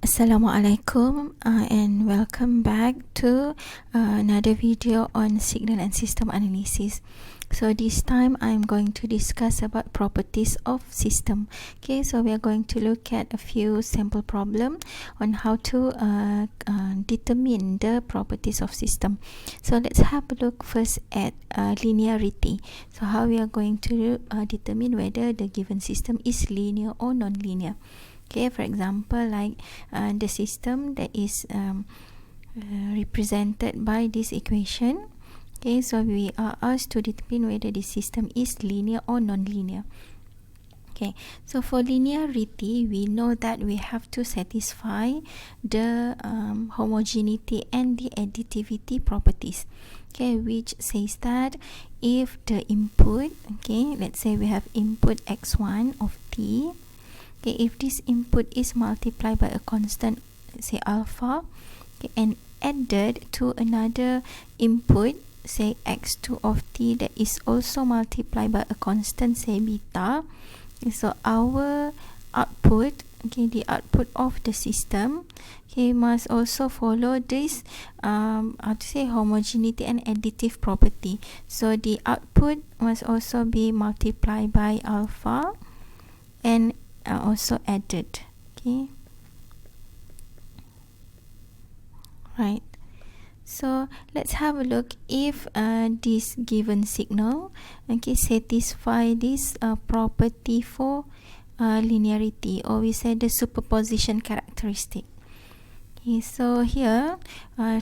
Assalamualaikum and welcome back to another video on signal and system analysis. So this time I'm going to discuss about properties of system. Okay, so we are going to look at a few sample problem on how to determine the properties of system. So let's have a look first at linearity. So how we are going to determine whether the given system is linear or non-linear. Okay, for example, like the system that is represented by this equation. Okay, so we are asked to determine whether the system is linear or non-linear. Okay, so for linearity, we know that we have to satisfy the homogeneity and the additivity properties. Okay, which says that if the input, okay, let's say we have input x1 of t. Okay, if this input is multiplied by a constant, say alpha, okay, and added to another input, say x2 of t, that is also multiplied by a constant, say beta, okay, so our output, okay, the output of the system, okay, must also follow this how to say homogeneity and additive property. So the output must also be multiplied by alpha and also added. Okay, right, so let's have a look if this given signal, okay, satisfy this property for linearity, or we say the superposition characteristic. Okay, so here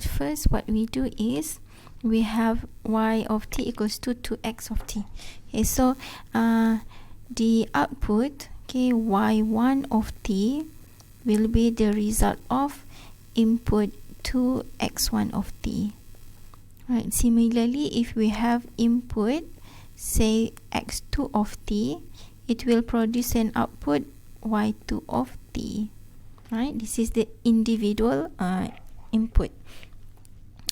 first what we do is we have y of t equals to 2x of t. Okay, so the output, okay, y1 of t will be the result of input 2x1 of t. Right, similarly, if we have input, say x2 of t, it will produce an output y2 of t. Right, this is the individual input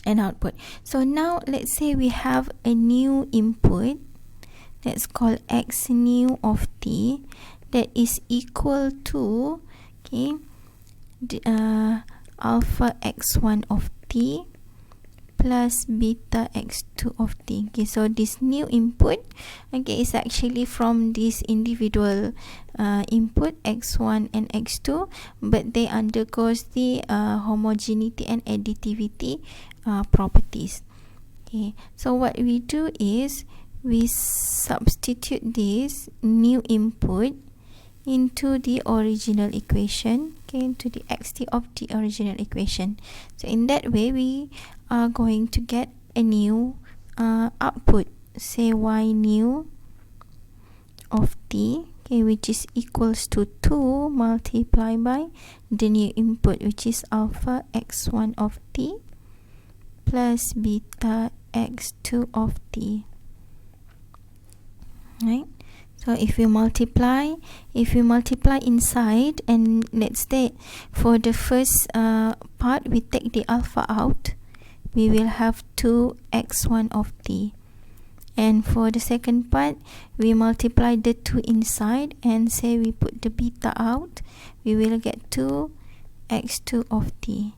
and output. So now let's say we have a new input that's called x new of t, that is equal to, okay, the, alpha x1 of t plus beta x2 of t. Okay, so this new input, okay, is actually from this individual input x1 and x2, but they undergoes the homogeneity and additivity properties. Okay, so what we do is we substitute this new input into the original equation, okay, into the xt of the original equation. So in that way we are going to get a new output, say y new of t, okay, which is equals to 2 multiplied by the new input, which is alpha x1 of t plus beta x2 of t. Right, so if we multiply inside, and let's say for the first part we take the alpha out, we will have 2x1 of t, and for the second part we multiply the 2 inside and say we put the beta out, we will get 2x2 of t.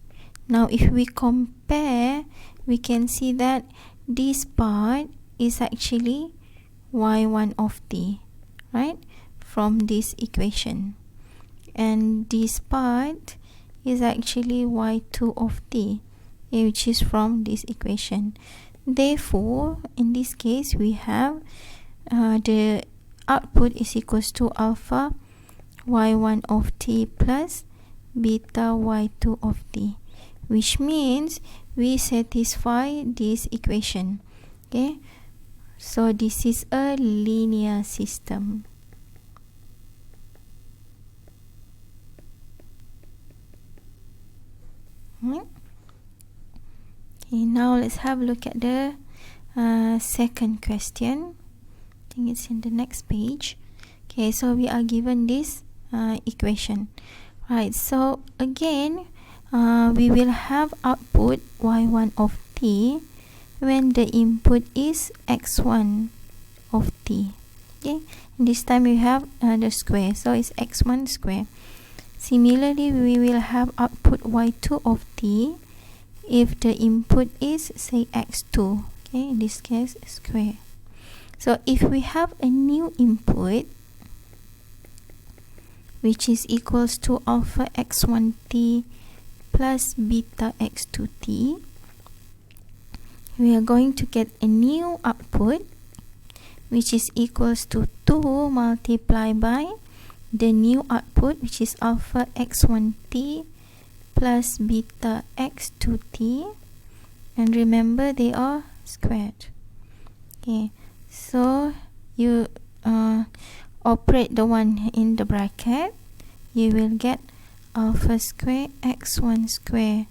Now if we compare, we can see that this part is actually y1 of t, right, from this equation, and this part is actually y2 of t, which is from this equation. Therefore in this case we have the output is equals to alpha y1 of t plus beta y2 of t, which means we satisfy this equation. Okay, so this is a linear system. Okay, now let's have a look at the second question. I think it's in the next page. Okay, so we are given this equation. Right, so again we will have output y1 of t when the input is x1 of t. Okay, and this time we have the square, so it's x1 square. Similarly, we will have output y2 of t if the input is, say, x2. Okay, in this case, square. So if we have a new input which is equals to alpha x1t plus beta x2t, we are going to get a new output which is equals to 2 multiplied by the new output, which is alpha x1t plus beta x2t, and remember they are squared. Okay, so you operate the one in the bracket, you will get alpha square x1 square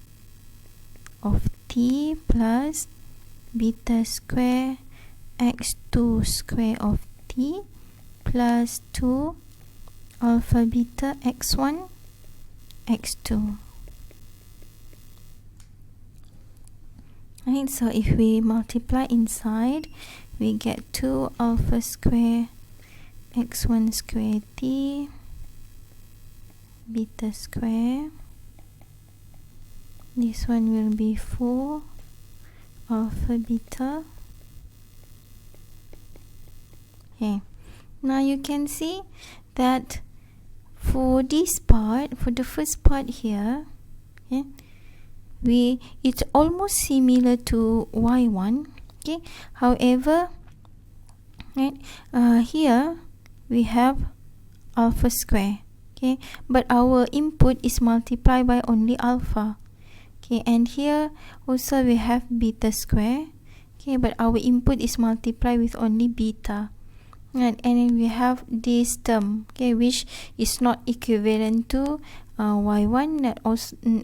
of t plus beta square x2 square of t plus 2 alpha beta x1 x2. Right, so if we multiply inside, we get 2 alpha square x1 square t beta square. This one will be 4 alpha beta. Okay, now you can see that for this part, for the first part here, okay, it's almost similar to y1. Okay, however, right, here we have alpha square. Okay, but our input is multiplied by only alpha. Okay, and here also we have beta square. Okay, but our input is multiplied with only beta. And then we have this term, okay, which is not equivalent to y1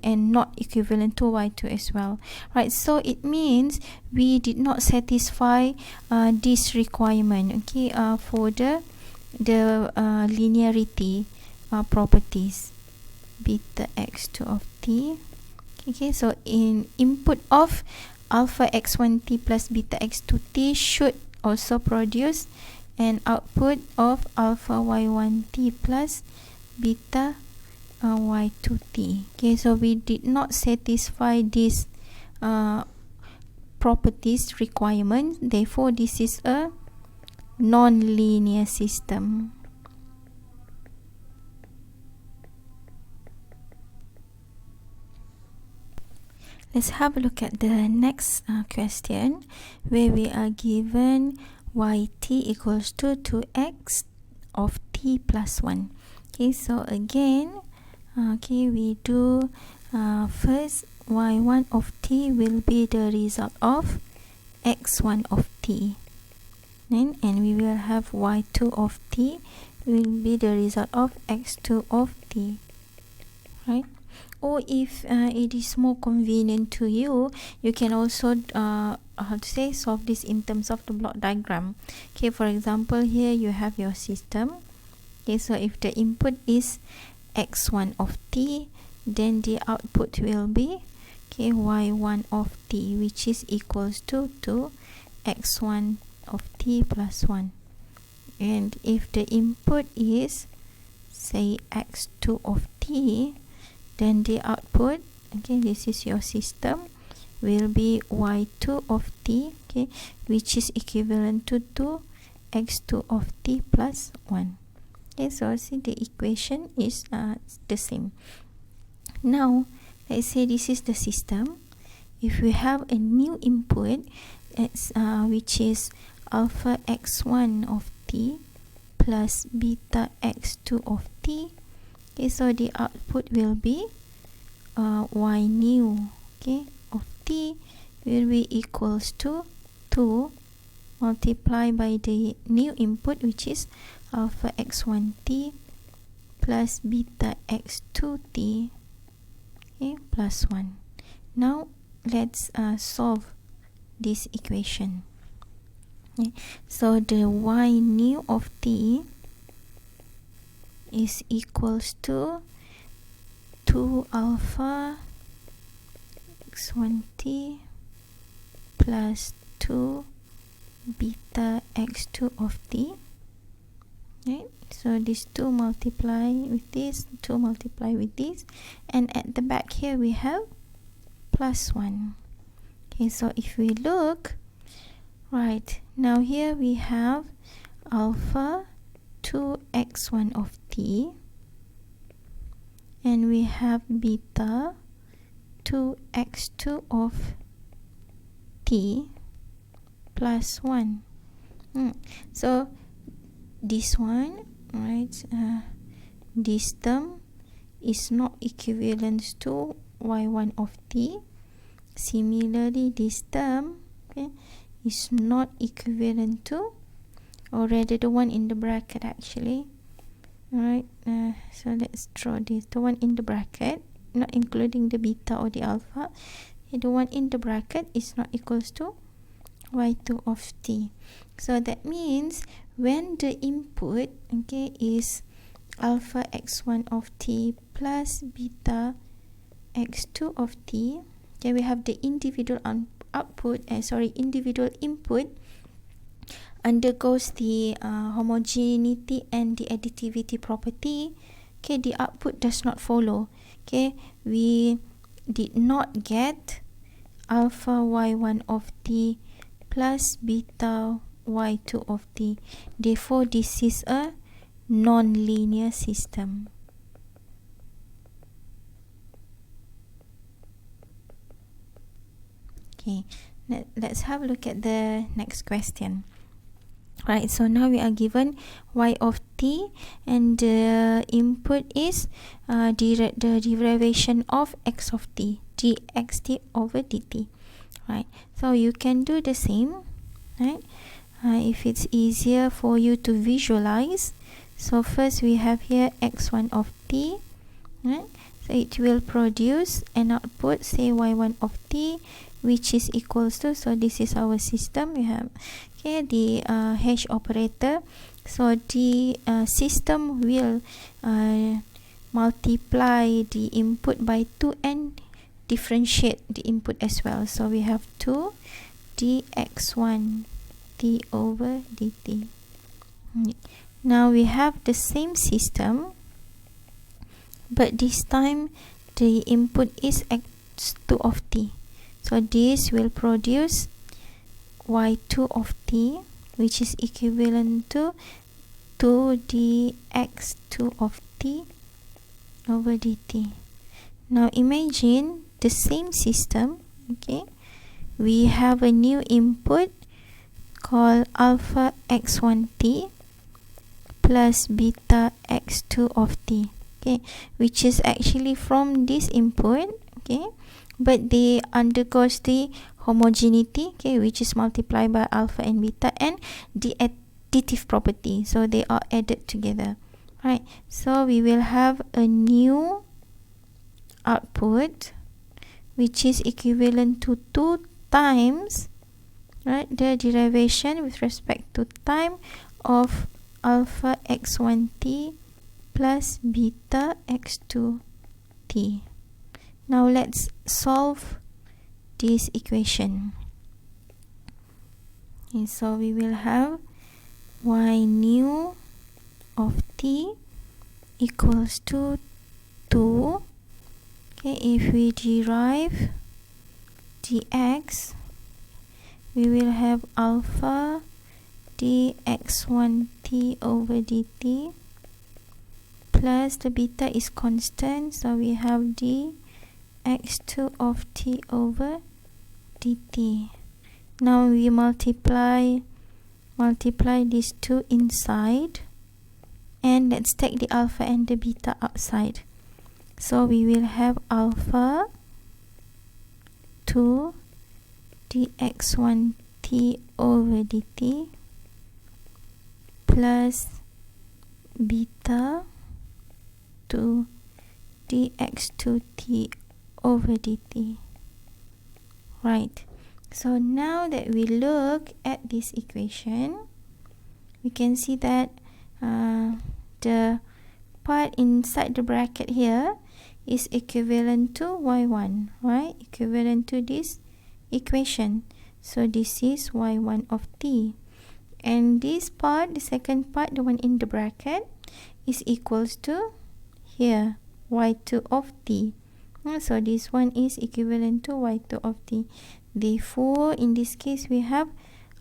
and not equivalent to y2 as well, right? So it means we did not satisfy this requirement, okay, for the linearity properties beta x2 of t. Okay, so in input of alpha x1t plus beta x2t should also produce an output of alpha y1t plus beta y2t. Okay, so we did not satisfy this properties requirement, therefore this is a non-linear system. Let's have a look at the next question, where we are given yt equals to 2x of t plus 1. Okay, so again, okay, we do first y1 of t will be the result of x1 of t, then and we will have y2 of t will be the result of x2 of t, right? Or if it is more convenient to you, you can also how to say, solve this in terms of the block diagram. Okay, for example, here you have your system. Okay, so if the input is x1 of t, then the output will be, okay, y1 of t, which is equals to x1 of t plus 1. And if the input is, say, x2 of t, then the output, okay, this is your system, will be y2 of t, okay, which is equivalent to x2 of t plus 1. Okay, so see the equation is the same. Now let's say this is the system. If we have a new input, which is alpha x1 of t plus beta x2 of t, okay, so the output will be y new, okay, of t will be equals to 2 multiplied by the new input, which is alpha x1t plus beta x2t, okay, plus 1. Now let's solve this equation. Okay, so the y new of t is equals to 2 alpha x1t plus 2 beta x2 of t, right? So this 2 multiply with this, 2 multiply with this, and at the back here we have plus 1. Okay, so if we look, right, now here we have alpha 2x1 of t, and we have beta 2x2 of t plus 1. So this one, right, this term is not equivalent to y1 of t. Similarly, this term, okay, is not equivalent to, or rather the one in the bracket actually. Alright, so let's draw this, the one in the bracket, not including the beta or the alpha. Okay, the one in the bracket is not equals to y2 of t. So that means when the input, okay, is alpha x1 of t plus beta x2 of t, okay, we have the individual individual input undergoes the homogeneity and the additivity property. Okay, the output does not follow. Okay, we did not get alpha y1 of t plus beta y2 of t. Therefore, this is a non-linear system. Okay, let's have a look at the next question. Right, so now we are given y of t, and the input is the derivation of x of t, dxt over dt. Right, so you can do the same, right, if it's easier for you to visualize. So first we have here x1 of t, right, so it will produce an output, say y1 of t, which is equals to, so this is our system. We have, okay, the hash operator. So the system will multiply the input by 2 and differentiate the input as well. So we have 2 dx1 t over dt. Now we have the same system, but this time the input is x2 of t. So this will produce y2 of t, which is equivalent to 2 dx2 of t over dt. Now imagine the same system, okay, we have a new input called alpha x1 t plus beta x2 of t, okay, which is actually from this input, okay, but they undergoes the homogeneity, okay, which is multiplied by alpha and beta, and the additive property, so they are added together. Right, so we will have a new output which is equivalent to 2 times, right, the derivation with respect to time of alpha x1 t plus beta x2 t. Now let's solve this equation. Okay, so we will have y new of t equals to 2. Okay, if we derive dx, we will have alpha dx1 t over dt plus the beta is constant, so we have dx2 of t over dt. Now we multiply these two inside, and let's take the alpha and the beta outside. So we will have alpha 2 dx1 t over dt plus beta 2 dx2 t over dt. Right, so now that we look at this equation, we can see that the part inside the bracket here is equivalent to y1, right, equivalent to this equation. So this is y1 of t, And this part, the second part, the one in the bracket, is equals to here y2 of t. So this one is equivalent to y2 of t. Therefore, in this case, we have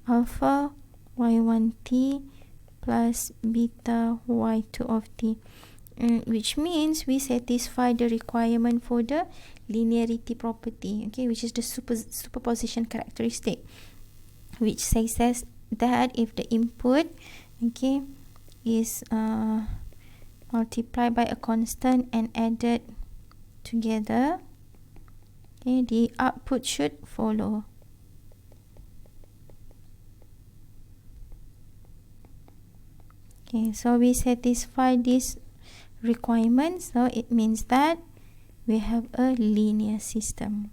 alpha y1t plus beta y2 of t, which means we satisfy the requirement for the linearity property, okay, which is the superposition characteristic, which says that if the input, okay, is multiplied by a constant and added together, okay, the output should follow. Okay, so we satisfy this requirement, so it means that we have a linear system.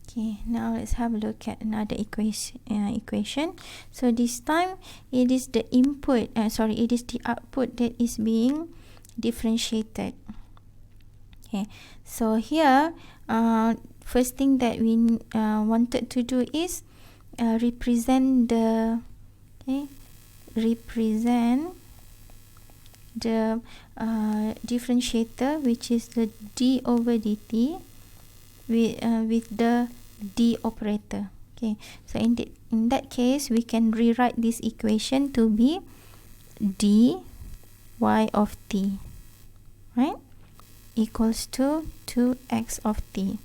Okay, now let's have a look at another equation. So this time it is the input, it is the output that is being differentiated. Okay, so here first thing that we wanted to do is represent the differentiator, which is the d over dt with the d operator. Okay, so in that case we can rewrite this equation to be dy of t, right, equals to 2x of t.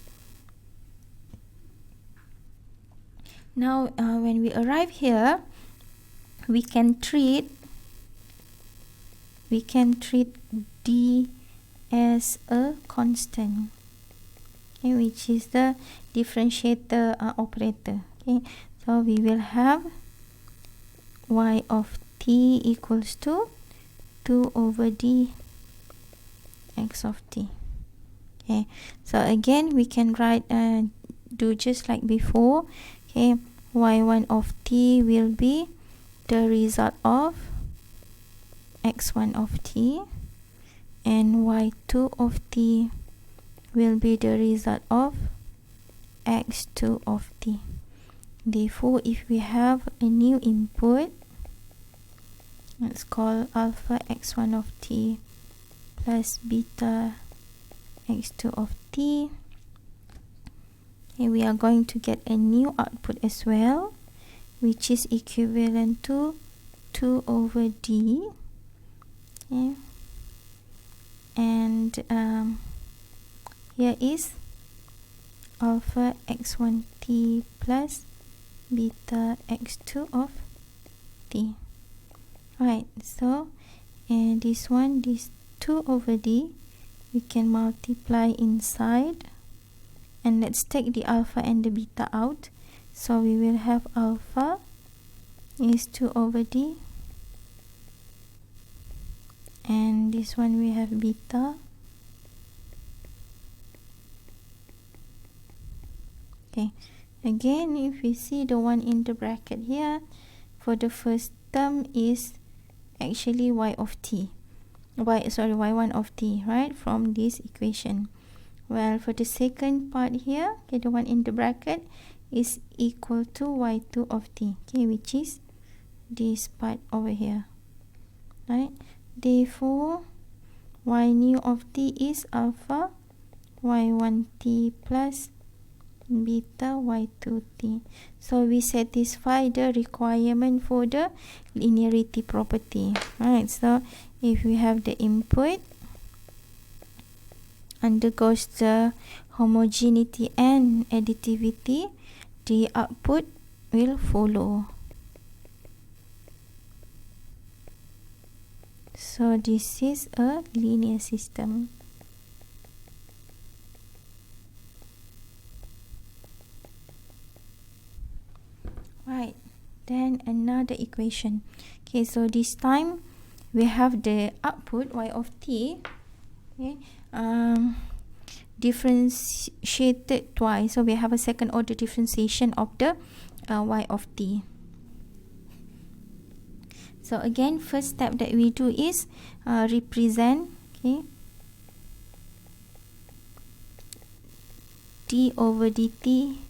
Now when we arrive here, we can treat d as a constant, okay, which is the differentiator operator. Okay, so we will have y of t equals to 2 over d x of t. Okay, so again we can write do just like before. Okay, y1 of t will be the result of x1 of t, and y2 of t will be the result of x2 of t. Therefore, if we have a new input, let's call alpha x1 of t plus beta x2 of t, okay, we are going to get a new output as well, which is equivalent to 2 over d, okay, and here is alpha x1 t plus beta x2 of t. Right, so and this 2 over d, we can multiply inside, and let's take the alpha and the beta out. So we will have alpha is 2 over d, and this one we have beta. Okay, again if we see the one in the bracket here, for the first term is actually y1 of t, right, from this equation. Well, for the second part here, okay, the one in the bracket is equal to y2 of t, okay, which is this part over here, right? Therefore, y new of t is alpha y1t plus beta y2t. So we satisfy the requirement for the linearity property, right? So if we have the input undergoes the homogeneity and additivity, the output will follow. So this is a linear system. Right, then another equation. Okay, so this time we have the output y of t, okay, differentiated twice. So we have a second order differentiation of the y of t. So again, first step that we do is represent, okay, d over dt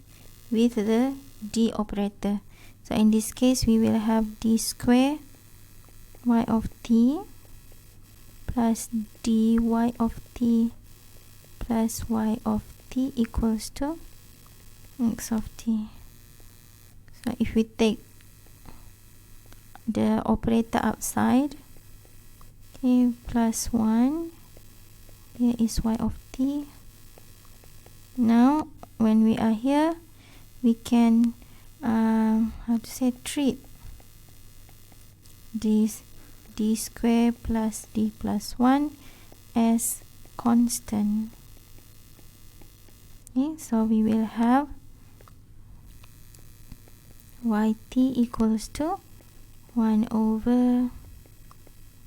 with the d operator. So in this case, we will have d square y of t plus dy of t plus y of t equals to x of t. So if we take the operator outside, okay, plus 1, here is y of t. Now when we are here, we can treat this d square plus d plus 1 as constant. Okay, so we will have yt equals to 1 over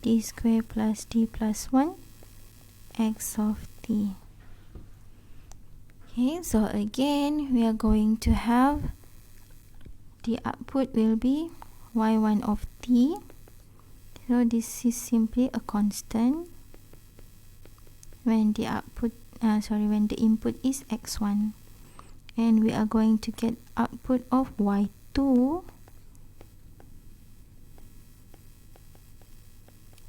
d square plus d plus 1 x of t. Okay, so again we are going to have the output will be y1 of t. So this is simply a constant when the output when the input is x1, and we are going to get output of y2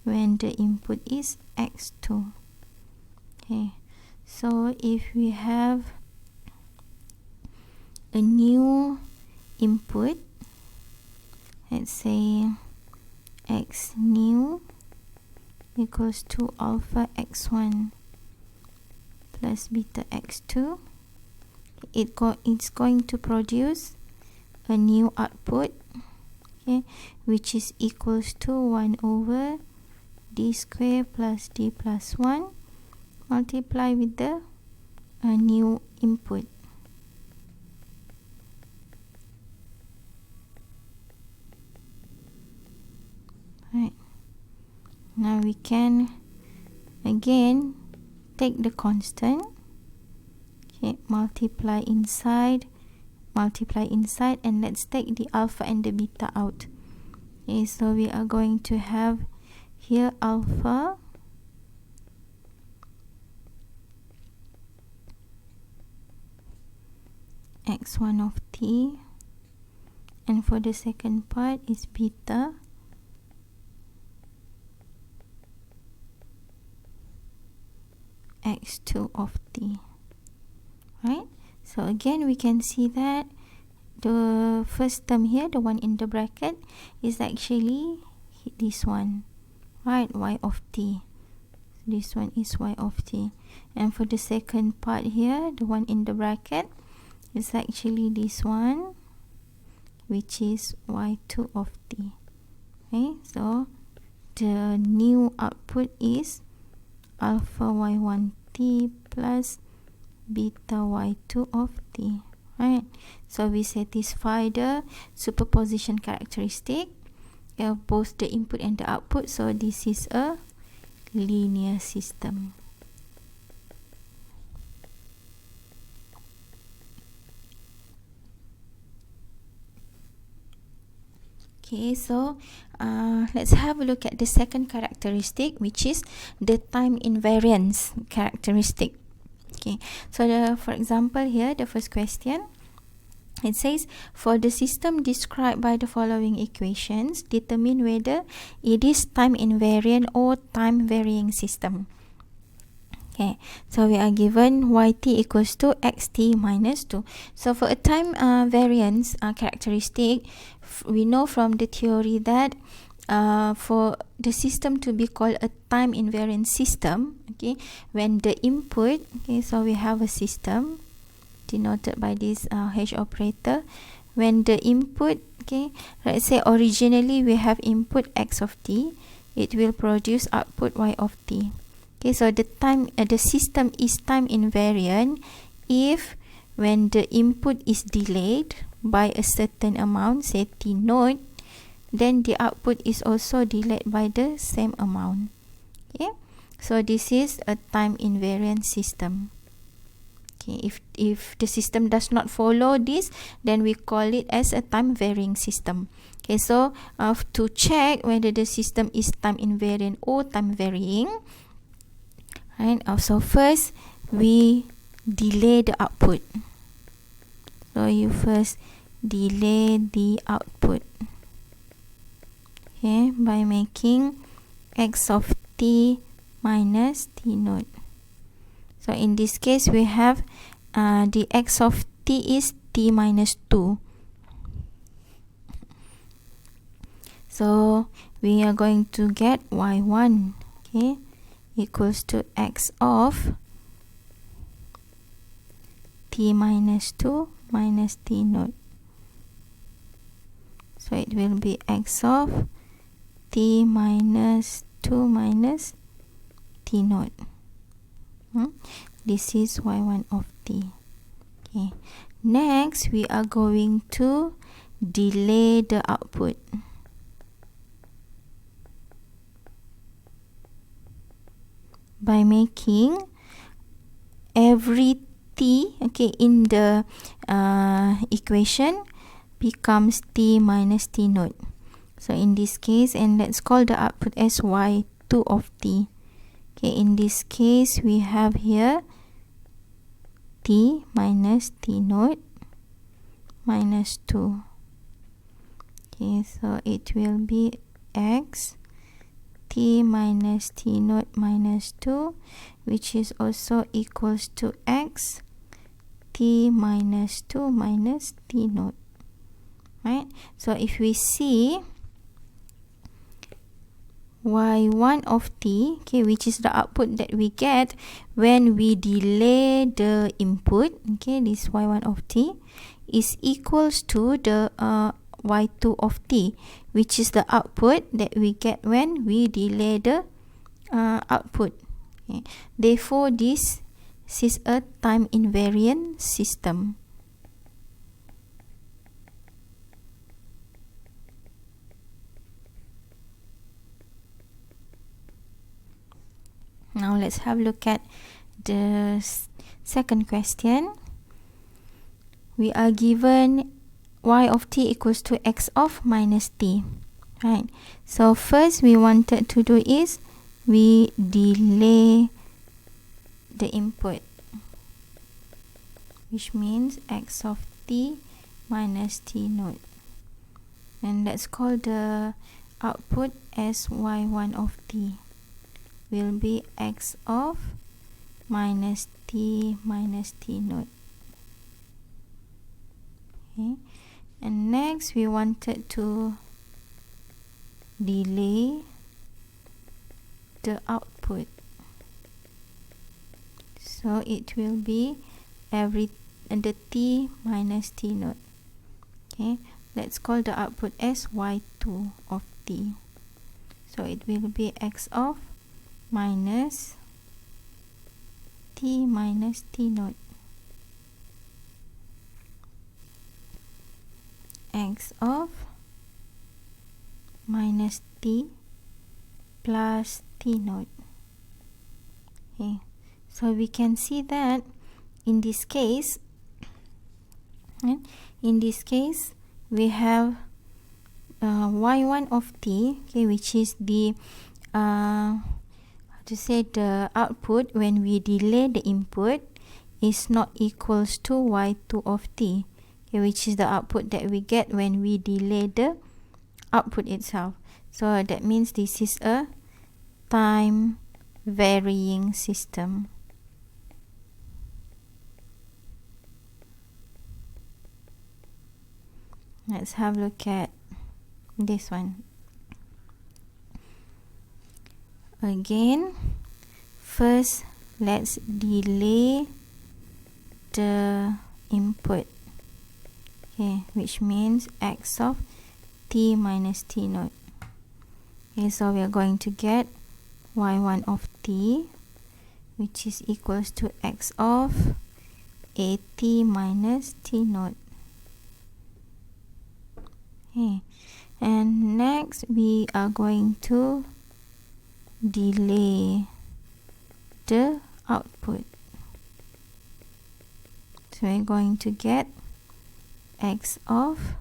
when the input is x2. Okay, so if we have a new input, let's say x new equals to alpha x1 plus beta x2, it's going to produce a new output, okay, which is equals to 1 over d square plus d plus 1 multiply with the new input. Right. Now we can again take the constant, okay, multiply inside, and let's take the alpha and the beta out. Okay, so we are going to have here alpha x1 of t, and for the second part is beta x2 of t. Right, so again we can see that the first term here, the one in the bracket, is actually this one, right, y of t. This one is y of t, and for the second part here, the one in the bracket, is actually this one, which is y2 of t. Okay, so the new output is alpha y1 t plus beta y2 of t. Right, so we satisfy the superposition characteristic of both the input and the output, so this is a linear system. Okay, so let's have a look at the second characteristic, which is the time invariance characteristic. Okay, so for example here, the first question, it says, for the system described by the following equations, determine whether it is time invariant or time varying system. Okay, so we are given yt equals to xt minus 2. So for a time variance characteristic, we know from the theory that for the system to be called a time invariant system, okay, when the input, okay, so we have a system denoted by this h operator. When the input, okay, let's say originally we have input x of t, it will produce output y of t. Okay, so the time the system is time invariant if when the input is delayed by a certain amount, say t naught, then the output is also delayed by the same amount. Okay, so this is a time invariant system. Okay, if the system does not follow this, then we call it as a time varying system. Okay, so to check whether the system is time invariant or time varying, right, so first we delay the output. So you first delay the output, okay, by making x of t minus t naught. So in this case we have the x of t is t minus 2. So we are going to get y1, okay, equals to x of t minus 2 minus t naught. So it will be x of t minus 2 minus t naught. This is y1 of t. Okay. Next, we are going to delay the output. By making every t, okay, in the equation becomes t minus t naught. So in this case, and let's call the output as y2 of t. Okay, in this case we have here t minus t naught minus 2. Okay, so it will be x t minus t naught minus 2, which is also equals to x t minus 2 minus t naught. Right? So if we see y1 of t, okay, which is the output that we get when we delay the input, okay, this y1 of t is equals to the y2 of t, which is the output that we get when we delay the output. Okay. Therefore, this is a time invariant system. Now let's have a look at the second question. We are given y of t equals to x of minus t. Right. So first we wanted to do is we delay the input, which means x of t minus t naught. And let's call the output as y1 of t. Will be x of minus t naught. Okay. And next we wanted to delay the output. So it will be the t minus t naught. Okay. Let's call the output as y2 of t. So it will be x of minus t minus t naught, x of minus t plus t naught. Okay, so we can see that in this case, we have y1 of t, okay, which is the the output when we delay the input is not equals to y2 of t, okay, which is the output that we get when we delay the output itself. So that means this is a time varying system. Let's have a look at this one. Again, first let's delay the input, okay, which means x of t minus t naught. Okay, so we are going to get y1 of t, which is equals to x of at minus t naught. Okay, and next we are going to delay the output. So we're going to get x of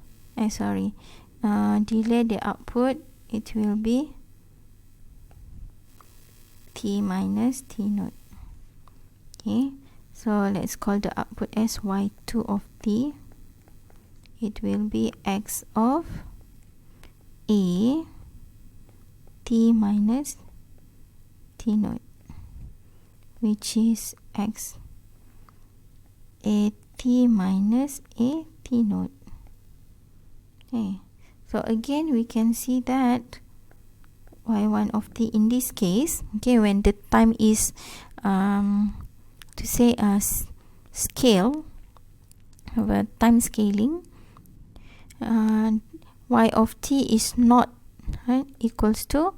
delay the output, it will be t minus t naught. Okay, So let's call the output as y2 of t. It will be x of a t minus t naught, which is x a t minus a t naught. Okay, so again we can see that y1 of t in this case, okay, when the time is to say a scale of a time scaling, y of t is not equals to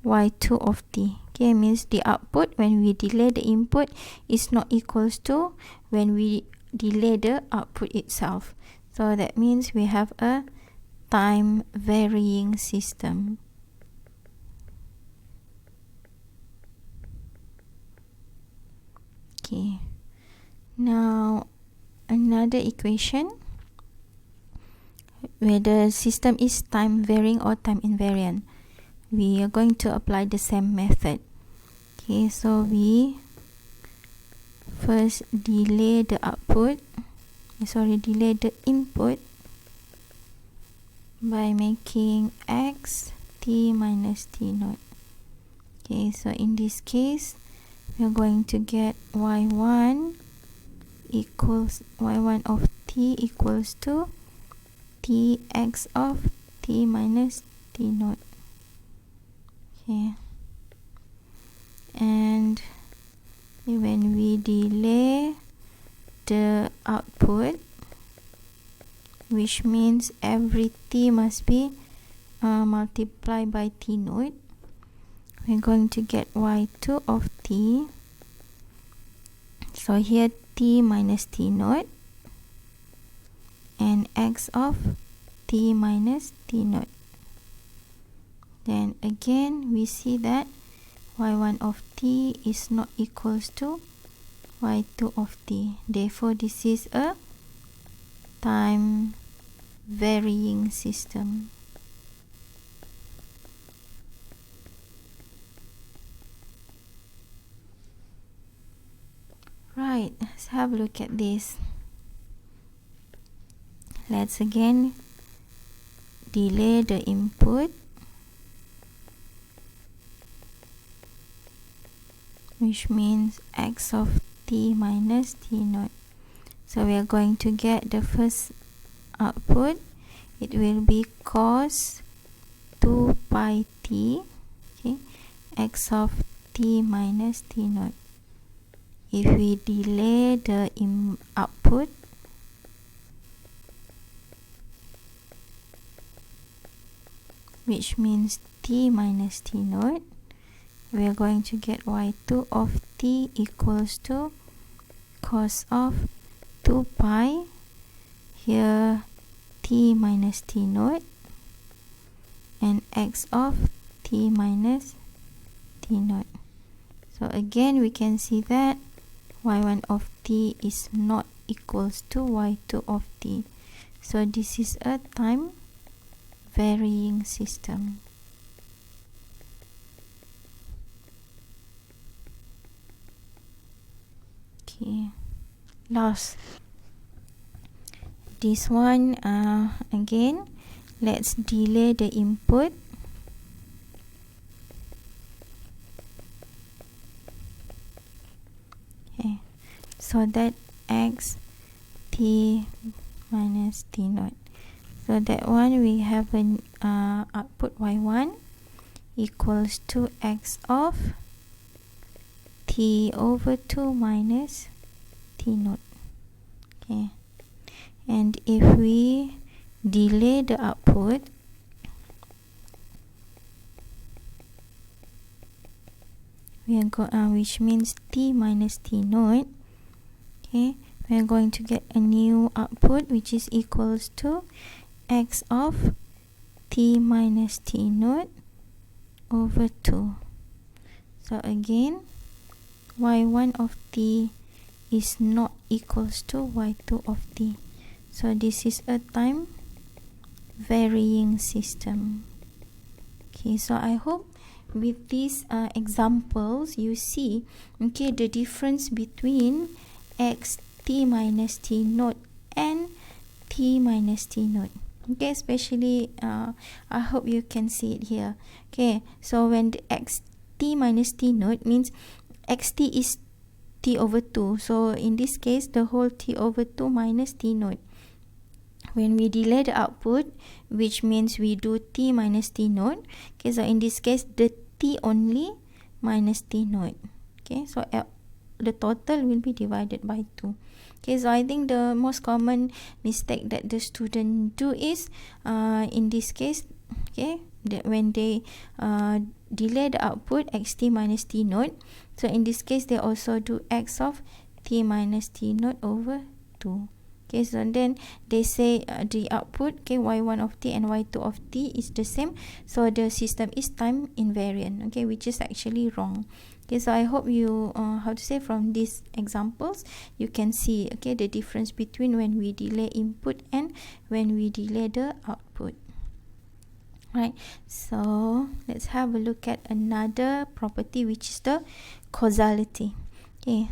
y2 of t. Okay, means the output when we delay the input is not equals to when we delay the output itself. So that means we have a time varying system. Okay, now another equation where the system is time varying or time invariant. We are going to apply the same method. Okay, so we first delay the input by making x t minus t naught. Okay, so in this case we are going to get y1 of t equals to tx of t minus t naught. Okay, and when we delay the output, which means every t must be multiplied by t naught, we're going to get y2 of t. So here t minus t naught and x of t minus t naught. Then again we see that y1 of t is not equals to y2 of t. Therefore this is a time varying system. Right, let's have a look at this. Let's again delay the input, which means x of t minus t naught. So we are going to get the first output. It will be cos 2 pi t, okay, x of t minus t naught. If we delay the output, which means t minus t naught, we are going to get y2 of t equals to cos of 2 pi, here t minus t naught, and x of t minus t naught. So again we can see that y1 of t is not equals to y2 of t. So this is a time varying system. Okay, last, this one again, let's delay the input. Okay, so that x t minus t naught. So that one we have an output y1 equals to x of t over 2 minus t naught. Okay, and if we delay the output, we are which means t minus t naught. Okay, we are going to get a new output which is equals to x of t minus t naught over 2. So again y1 of t is not equals to y2 of t. So this is a time varying system. Okay, so I hope with these examples you see, okay, the difference between x t minus t naught and t minus t naught. Okay, especially I hope you can see it here. Okay, so when the x t minus t naught means xt is t over 2, so in this case the whole t over 2 minus t naught. When we delay the output, which means we do t minus t naught, okay, so in this case the t only minus t naught. Okay, so the total will be divided by 2. Okay, so I think the most common mistake that the student do is in this case, okay, that when they delay the output xt minus t naught, so in this case they also do x of t minus t naught over 2. Okay, so then they say the output, okay, y1 of t and y2 of t is the same, so the system is time invariant, okay, which is actually wrong. Okay, so I hope you from these examples you can see, okay, the difference between when we delay input and when we delay the output. Right, so let's have a look at another property, which is the causality. Okay,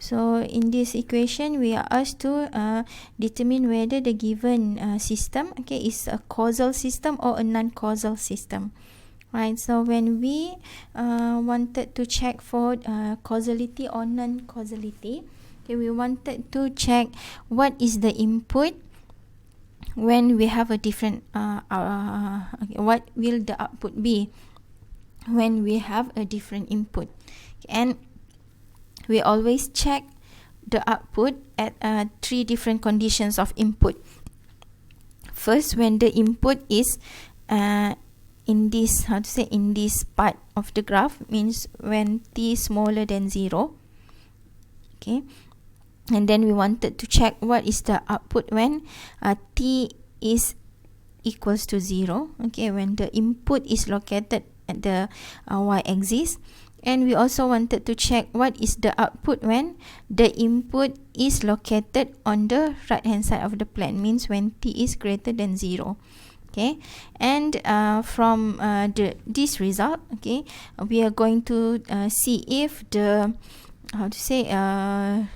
so in this equation we are asked to determine whether the given system, okay, is a causal system or a non-causal system. Right, so when we wanted to check for causality or non-causality, okay, we wanted to check what is the input when we have a different okay, what will the output be when we have a different input, and we always check the output at 3 different conditions of input. First, when the input is in this, in this part of the graph, means when t is smaller than 0. Okay, and then we wanted to check what is the output when t is equals to 0, okay, when the input is located at the y-axis. And we also wanted to check what is the output when the input is located on the right hand side of the plane, means when t is greater than 0. Okay, and from this result, okay, we are going to see if the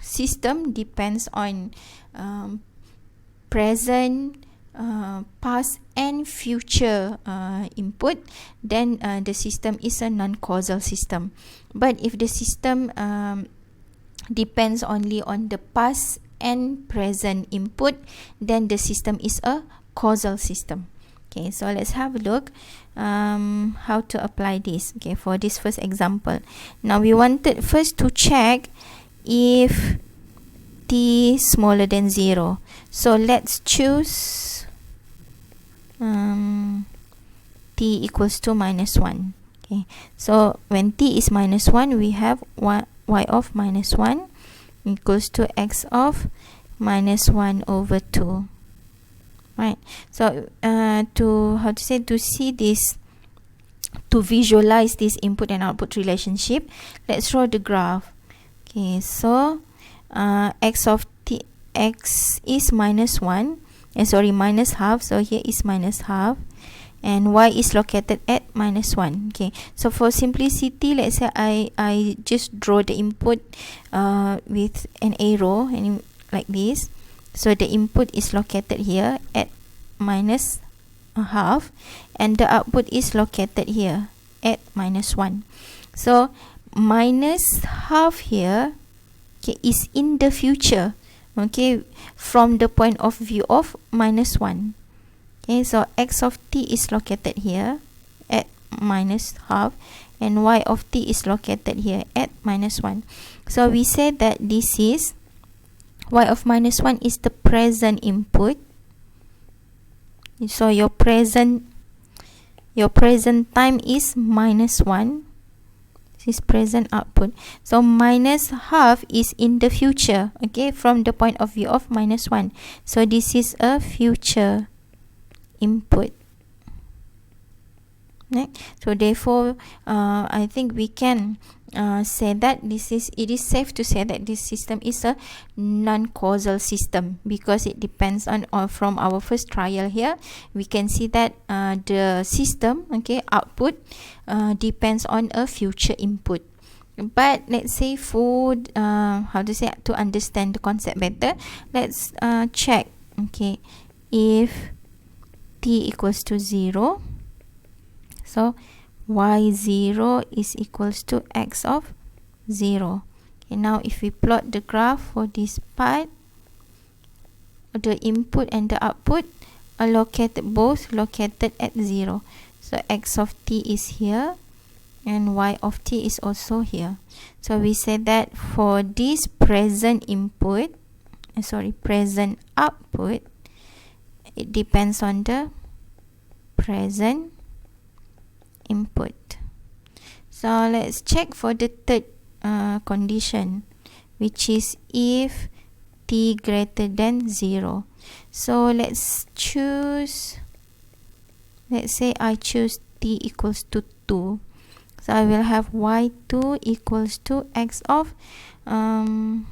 system depends on present, past and future input, then the system is a non-causal system. But if the system depends only on the past and present input, then the system is a causal system. Okay, so let's have a look how to apply this. Okay, for this first example, now we wanted first to check if t smaller than 0. So let's choose t equals to -1. Okay, so when t is -1, we have y of -1 equals to x of -1 over 2. Right, so to see this, to visualize this input and output relationship, let's draw the graph. Okay, so x of t, x is -1, minus half, so here is -half, and y is located at -1. Okay, so for simplicity, let's say I just draw the input with an arrow and like this. So the input is located here at -half, and the output is located here at -1. So -half here, okay, is in the future, okay, from the point of view of -1. Okay, so x of t is located here at -half, and y of t is located here at -1. So we say that this is y of -1 is the present input. So your present time is -1. This is present output. So -half is in the future, okay, from the point of view of -1. So this is a future input. Right? So therefore, I think we can say that it is safe to say that this system is a non-causal system, because it depends on from our first trial here, we can see that the system, okay, output depends on a future input. But let's say for to understand the concept better, let's check, okay, if t equals to 0, so y0 is equals to x of 0. Okay, now if we plot the graph for this part, the input and the output are both located at 0. So x of t is here and y of t is also here. So we said that for this present present output, it depends on the present input. So let's check for the third condition, which is if t greater than 0. So let's say I choose t equals to 2. So I will have y2 equals to x of 2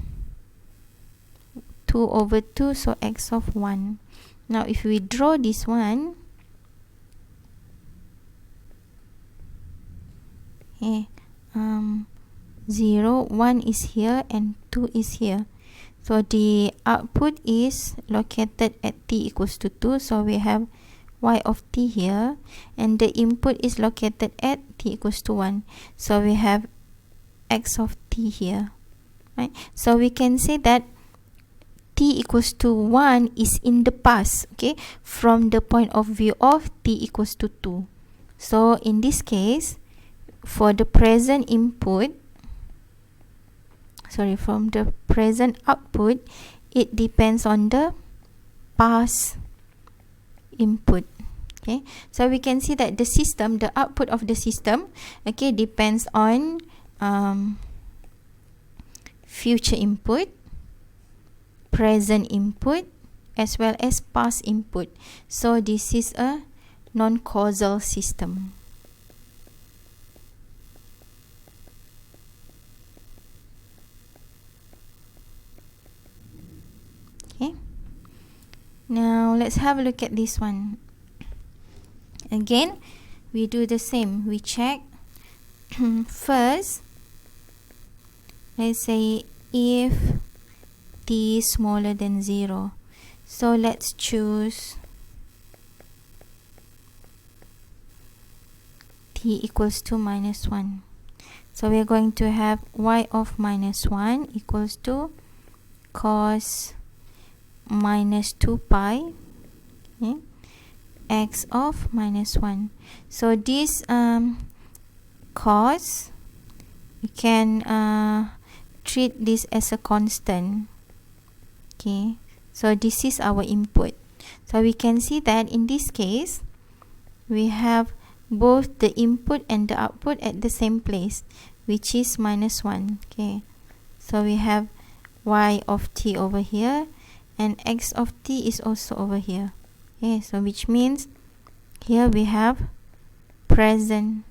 over 2, so x of 1. Now if we draw this one, okay, 0, 1 is here and 2 is here. So the output is located at t equals to 2. So we have y of t here, and the input is located at t equals to 1. So we have x of t here, right? So we can say that t equals to 1 is in the past, okay, from the point of view of t equals to 2. So in this case, for the present input, from the present output, it depends on the past input. Okay, so we can see that the output of the system, okay, depends on future input, present input, as well as past input. So this is a non-causal system. Okay, now let's have a look at this one. Again, we do the same. We check first, let's say if t is smaller than 0. So let's choose t equals to minus 1. So we're going to have y of minus 1 equals to cos minus 2 pi, okay, x of minus 1. So this cos, we can treat this as a constant. Okay, so this is our input. So we can see that in this case, we have both the input and the output at the same place, which is minus 1. Okay, so we have y of t over here, and x of t is also over here. Okay, so which means here we have present.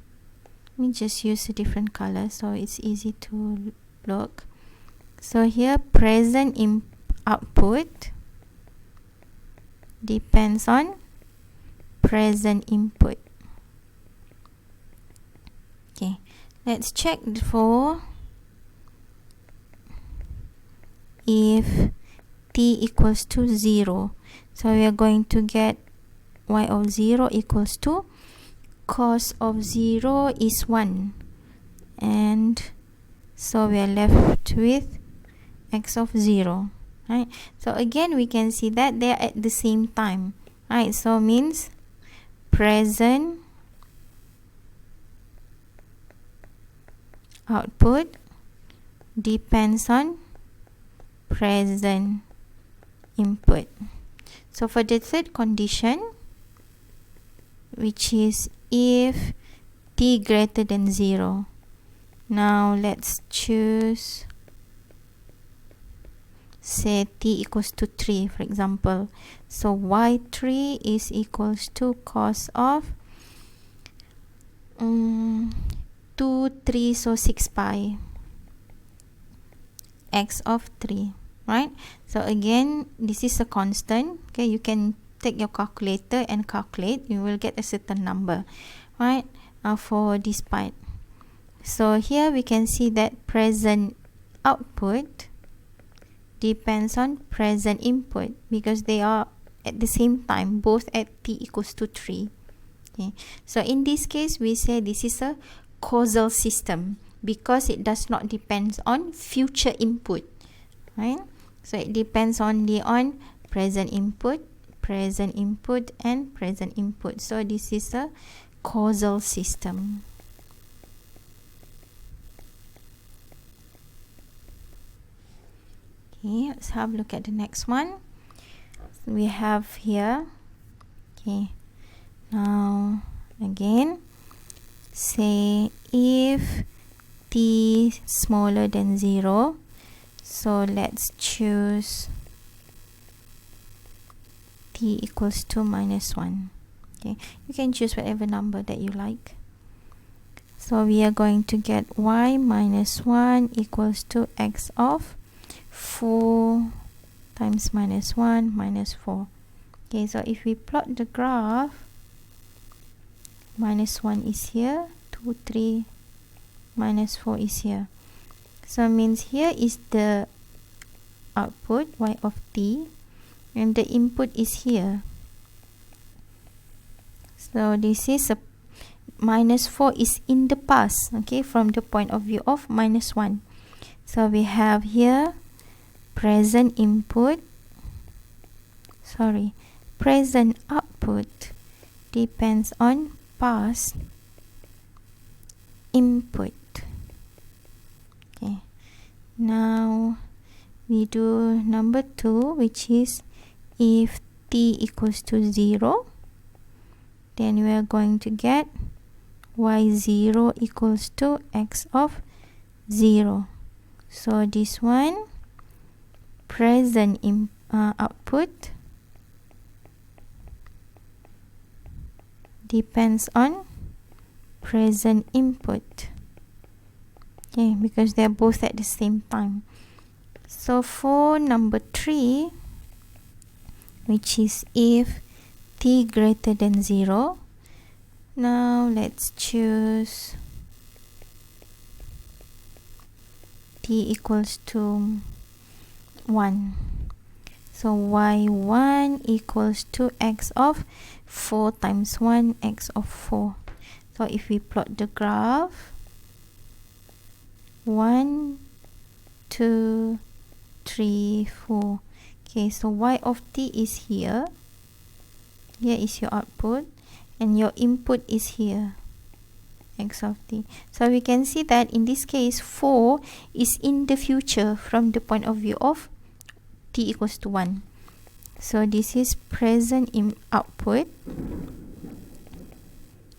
Let me just use a different color so it's easy to look. So here present output depends on present input. Okay, let's check for if t equals to 0. So we are going to get y of 0 equals to cos of 0 is 1, and so we are left with x of 0, right? So again, we can see that they are at the same time, right? So means present output depends on present input. So for the third condition, which is if t greater than 0, now let's choose, say t equals to 3, for example. So y3 is equals to cos of 2, 3, so 6 pi, x of 3, right? So again, this is a constant. Okay, you can take your calculator and calculate. You will get a certain number, right, for this part. So here we can see that present output depends on present input because they are at the same time, both at t equals to 3. Okay. So in this case, we say this is a causal system because it does not depend on future input, right? So it depends only on present input, and present input. So this is a causal system. Okay, let's have a look at the next one. So we have here, okay, now again, say if t smaller than 0, so let's choose t equals to -1. Okay, you can choose whatever number that you like. So we are going to get y minus 1 equals to x of 4 times -1 minus 4. Okay, so if we plot the graph, -1 is here, 2, 3, -4 is here. So means here is the output y of t and the input is here. So this is a -4 is in the past, okay, from the point of view of -1. So we have here present output depends on past input. Okay, now we do number 2, which is if t equals to 0, then we are going to get y0 equals to x of 0. So this one, present output depends on present input. Okay, because they're both at the same time. So for number 3, which is if t greater than 0, now let's choose t equals to 1. So y1 equals to x of 4 times 1, x of 4. So if we plot the graph, 1, 2, 3, 4. Okay, so y of t is here. Here is your output and your input is here, x of t. So we can see that in this case 4 is in the future from the point of view of t equals to 1. So this is present in output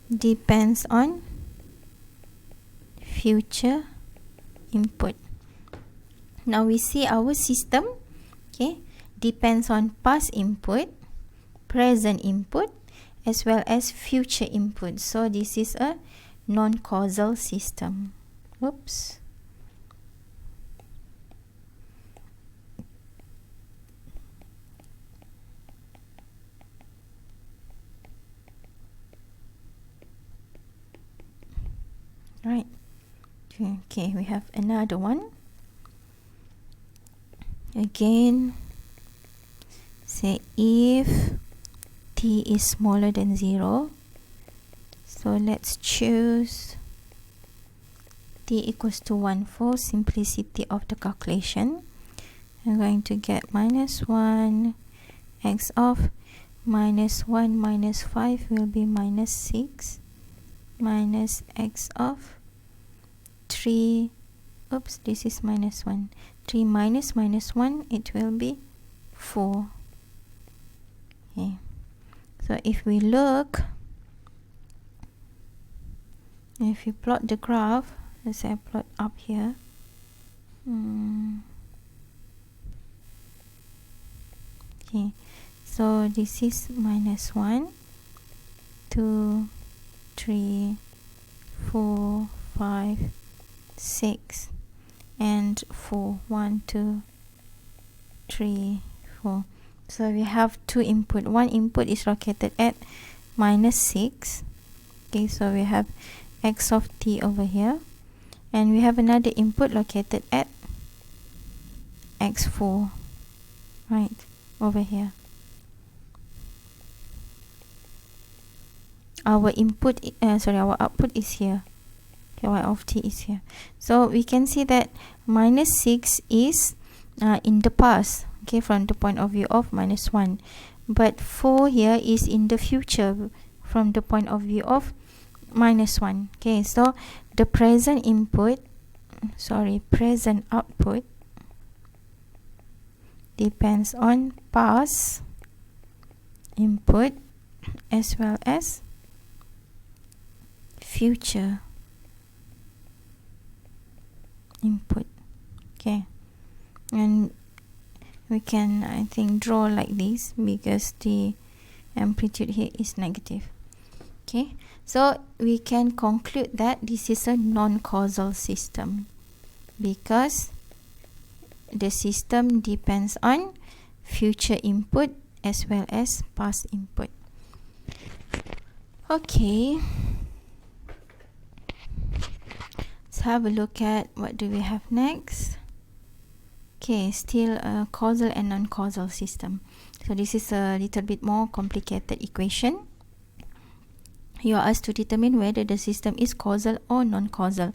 depends on future input. Now we see our system, okay, depends on past input, present input, as well as future input. So this is a non-causal system. Oops. Right. Okay, we have another one. Again, say if t is smaller than 0, so let's choose t equals to 1 for simplicity of the calculation. I'm going to get -1, x of -1 minus 5 will be -6, minus x of 3, oops, this is -1, 3 minus -1, it will be 4. Okay, so if we look, if you plot the graph, let's say I plot up here, okay, so this is -1, 2, 3, 4, 5, 6, and 4, 1, 2, 3, 4. So we have two input. One input is located at -6. Okay, so we have x of t over here, and we have another input located at x4, right, over here. Our our output is here. Okay, y of t is here. So we can see that minus 6 is in the past, okay, from the point of view of minus 1. But 4 here is in the future from the point of view of minus 1. Okay, so the present output depends on past input as well as future input. Okay, and we can, I think, draw like this because the amplitude here is negative. Okay, so we can conclude that this is a non-causal system because the system depends on future input as well as past input. Okay, let's have a look at what do we have next. Okay, still a causal and non-causal system. So this is a little bit more complicated equation. You are asked to determine whether the system is causal or non-causal.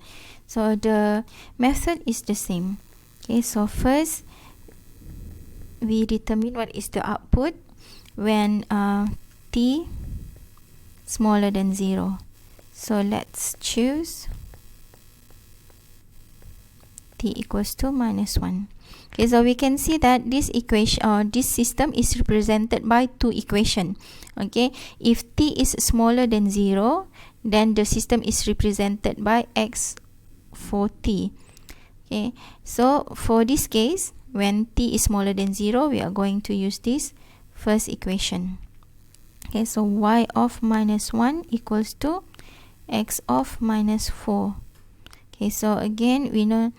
So the method is the same. Okay, so first we determine what is the output when t smaller than 0. So let's choose t equals to minus 1. Okay, so we can see that this equation or this system is represented by two equations. Okay, if t is smaller than 0, then the system is represented by x for t. Okay, so for this case, when t is smaller than 0, we are going to use this first equation. Okay, so y of minus 1 equals to x of minus 4. Okay, so again, we know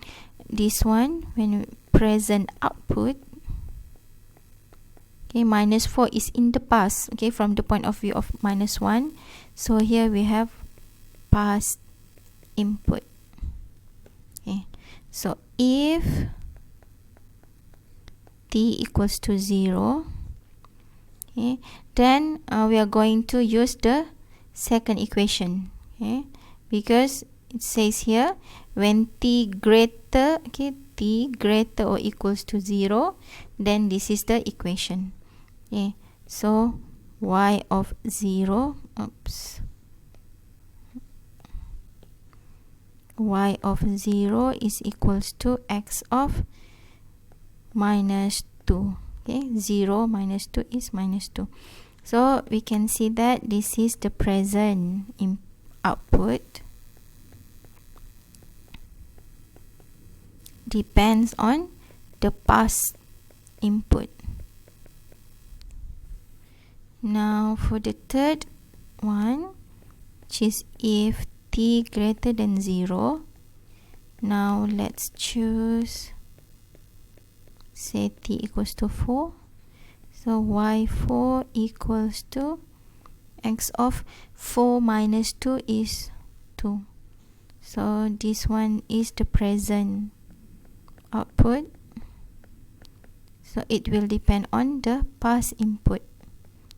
this one, when present output, okay, minus 4 is in the past, okay, from the point of view of minus 1. So here we have past input. Okay, so if t equals to 0, okay, then we are going to use the second equation, okay, because it says here when t greater, okay, t greater or equals to 0, then this is the equation. Okay, so y of 0, y of 0 is equals to x of minus 2. Okay, 0 minus 2 is minus 2. So we can see that this is the present output depends on the past input. Now for the third one, which is if t greater than 0, now let's choose, say t equals to 4. So y4 equals to x of 4 minus 2 is 2. So this one is the present output. So it will depend on the past input.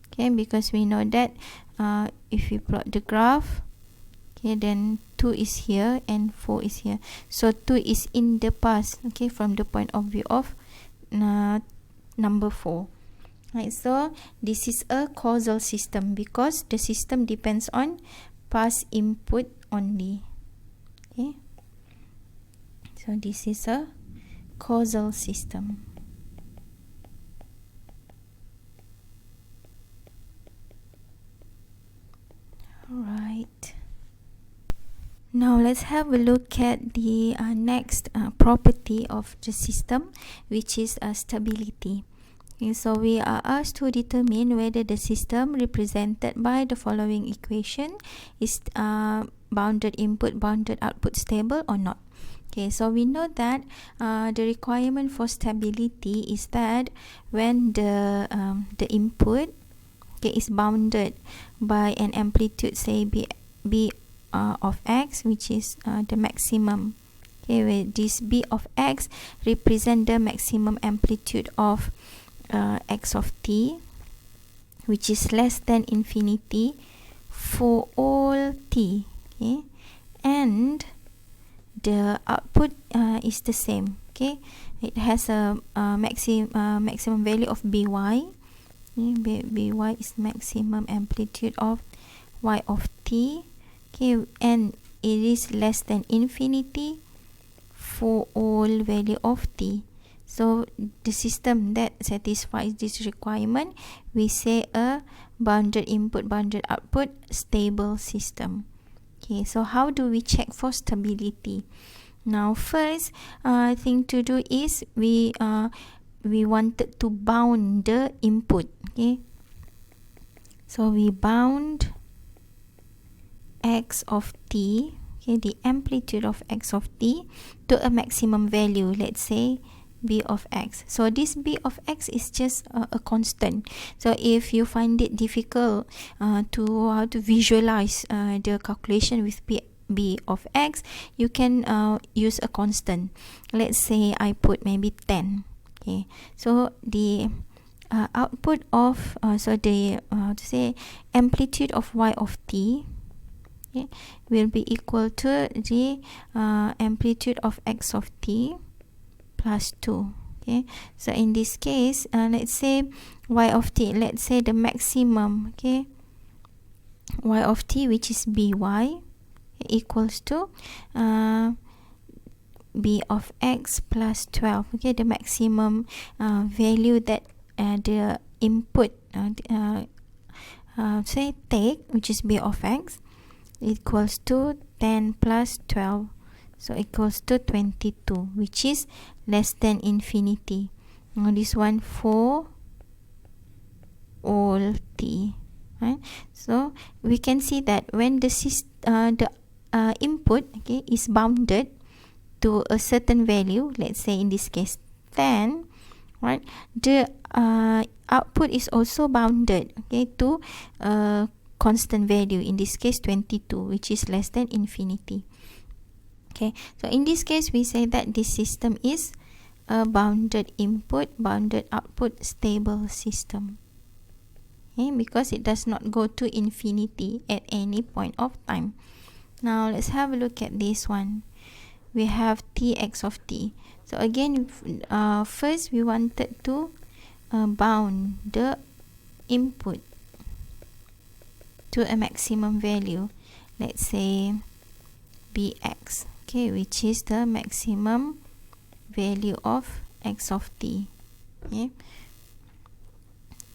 Okay, because we know that if we plot the graph, okay, then 2 is here and 4 is here. So 2 is in the past, okay, from the point of view of number 4. Right, so this is a causal system because the system depends on past input only. Okay, so this is a causal system. Alright, now let's have a look at the next property of the system, which is stability. Okay, so we are asked to determine whether the system represented by the following equation is bounded input, bounded output stable or not. Okay, so we know that the requirement for stability is that when the input, okay, is bounded by an amplitude, say b of x, which is the maximum Okay, where this b of x represent the maximum amplitude of x of t, which is less than infinity for all t. Okay, and the output is the same. Okay, it has a maximum value of by. Okay, by is maximum amplitude of y of t. Okay, and it is less than infinity for all value of t. So the system that satisfies this requirement, we say a bounded input, bounded output, stable system. Okay, so how do we check for stability? Now, first thing to do is we wanted to bound the input. Okay, so we bound x of t, okay, the amplitude of x of t to a maximum value, let's say b of x. So this b of x is just a constant. So if you find it difficult to how to visualize the calculation with b of x, you can use a constant. Let's say I put maybe 10. Okay, so the output of so the to say amplitude of y of t, okay, will be equal to the amplitude of x of t plus 2. Okay, so in this case, let's say y of t, let's say the maximum, okay, y of t, which is by, equals to b of x plus 12. Okay, the maximum value that the input say take, which is b of x, equals to 10 plus 12, so equals to 22, which is less than infinity. Now this one for all t, right? So we can see that when the input, okay, is bounded to a certain value, let's say in this case 10, right, the output is also bounded, okay, to a constant value, in this case 22, which is less than infinity. Okay, so in this case we say that this system is a bounded input, bounded output, stable system. Okay, because it does not go to infinity at any point of time. Now let's have a look at this one. We have tx of t. So again, first we wanted to bound the input to a maximum value, let's say bx, okay, which is the maximum value of x of t. Okay,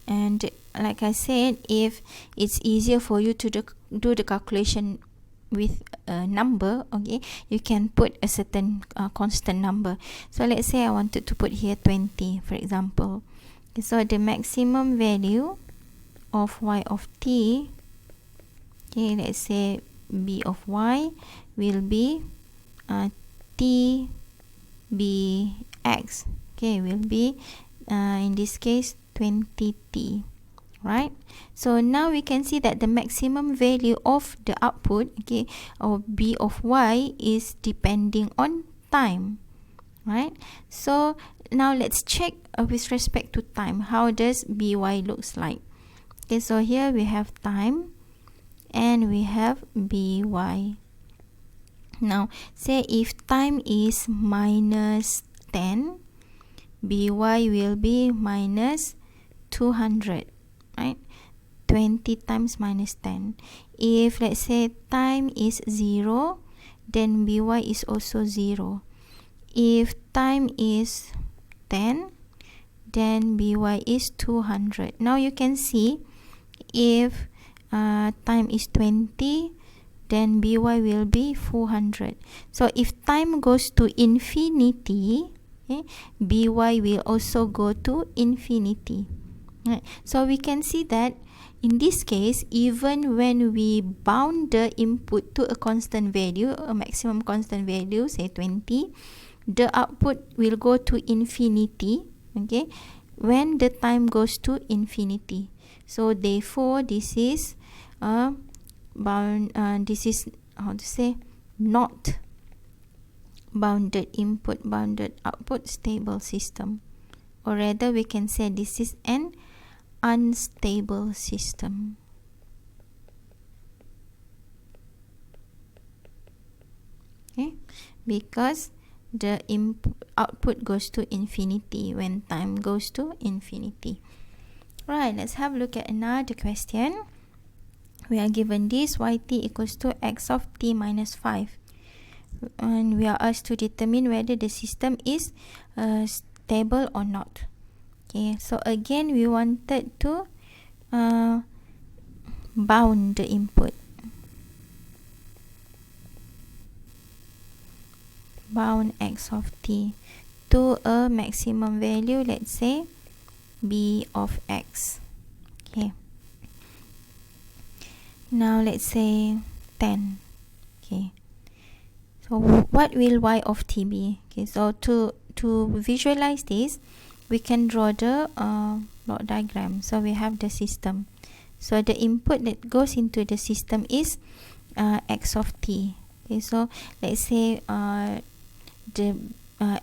and like I said, if it's easier for you to do the calculation with a number, okay, you can put a certain constant number. So let's say I wanted to put here 20, for example. Okay, so the maximum value of y of t, okay, let's say b of y will be t bx, okay, will be in this case 20t, right? So now we can see that the maximum value of the output, okay, of b of y is depending on time, right? So now let's check with respect to time, how does by looks like. Okay, so here we have time and we have by. Now say if time is minus 10, by will be minus 200, right? 20 times minus 10. If let's say time is 0, then by is also 0. If time is 10, then by is 200. Now you can see if time is 20, then by will be 400. So if time goes to infinity, okay, by will also go to infinity. Right. So we can see that in this case, even when we bound the input to a constant value, a maximum constant value, say 20, the output will go to infinity, okay, when the time goes to infinity. So therefore this is bound, this is how to say, not bounded input, bounded output, stable system. Or rather we can say this is an unstable system. Okay, because the output goes to infinity when time goes to infinity. Right, let's have a look at another question. We are given this yt equals to x of t minus 5. And we are asked to determine whether the system is stable or not. Okay, so again we wanted to bound the input. Bound x of t to a maximum value, let's say b of x. Okay, now let's say 10. Okay, so what will y of t be? Okay, so to visualize this, we can draw the block diagram. So we have the system. So the input that goes into the system is x of t. Okay, so let's say the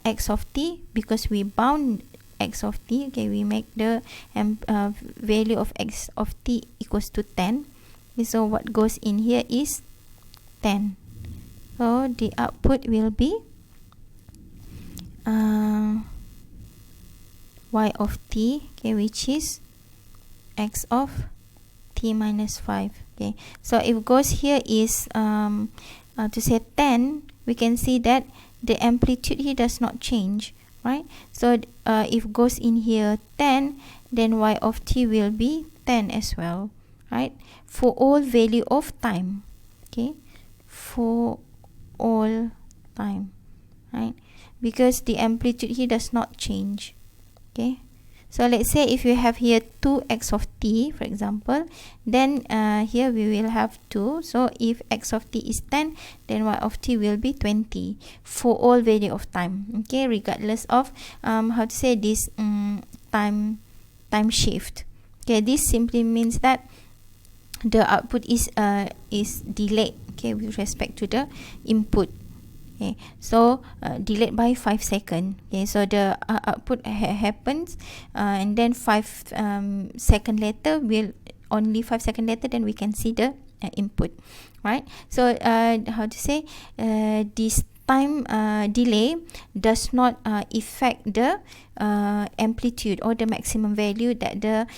x of t, because we bound x of t, okay, we make the value of x of t equals to 10. Okay, so what goes in here is 10. So the output will be y of t, okay, which is x of t minus 5. Okay, so if goes here is to say 10, we can see that the amplitude here does not change, right? So if goes in here 10, then y of t will be 10 as well, right? For all value of time. Okay, for all time, right? Because the amplitude here does not change. Okay, so let's say if you have here 2x of t, for example, then here we will have 2. So if x of t is 10, then y of t will be 20 for all value of time. Okay, regardless of how to say this time shift. Okay, this simply means that the output is delayed, okay, with respect to the input. Okay, so delayed by 5 seconds. Okay, so the output happens and then 5 seconds later, only 5 seconds later, then we can see the input, right? So how to say this time delay does not affect the amplitude or the maximum value that the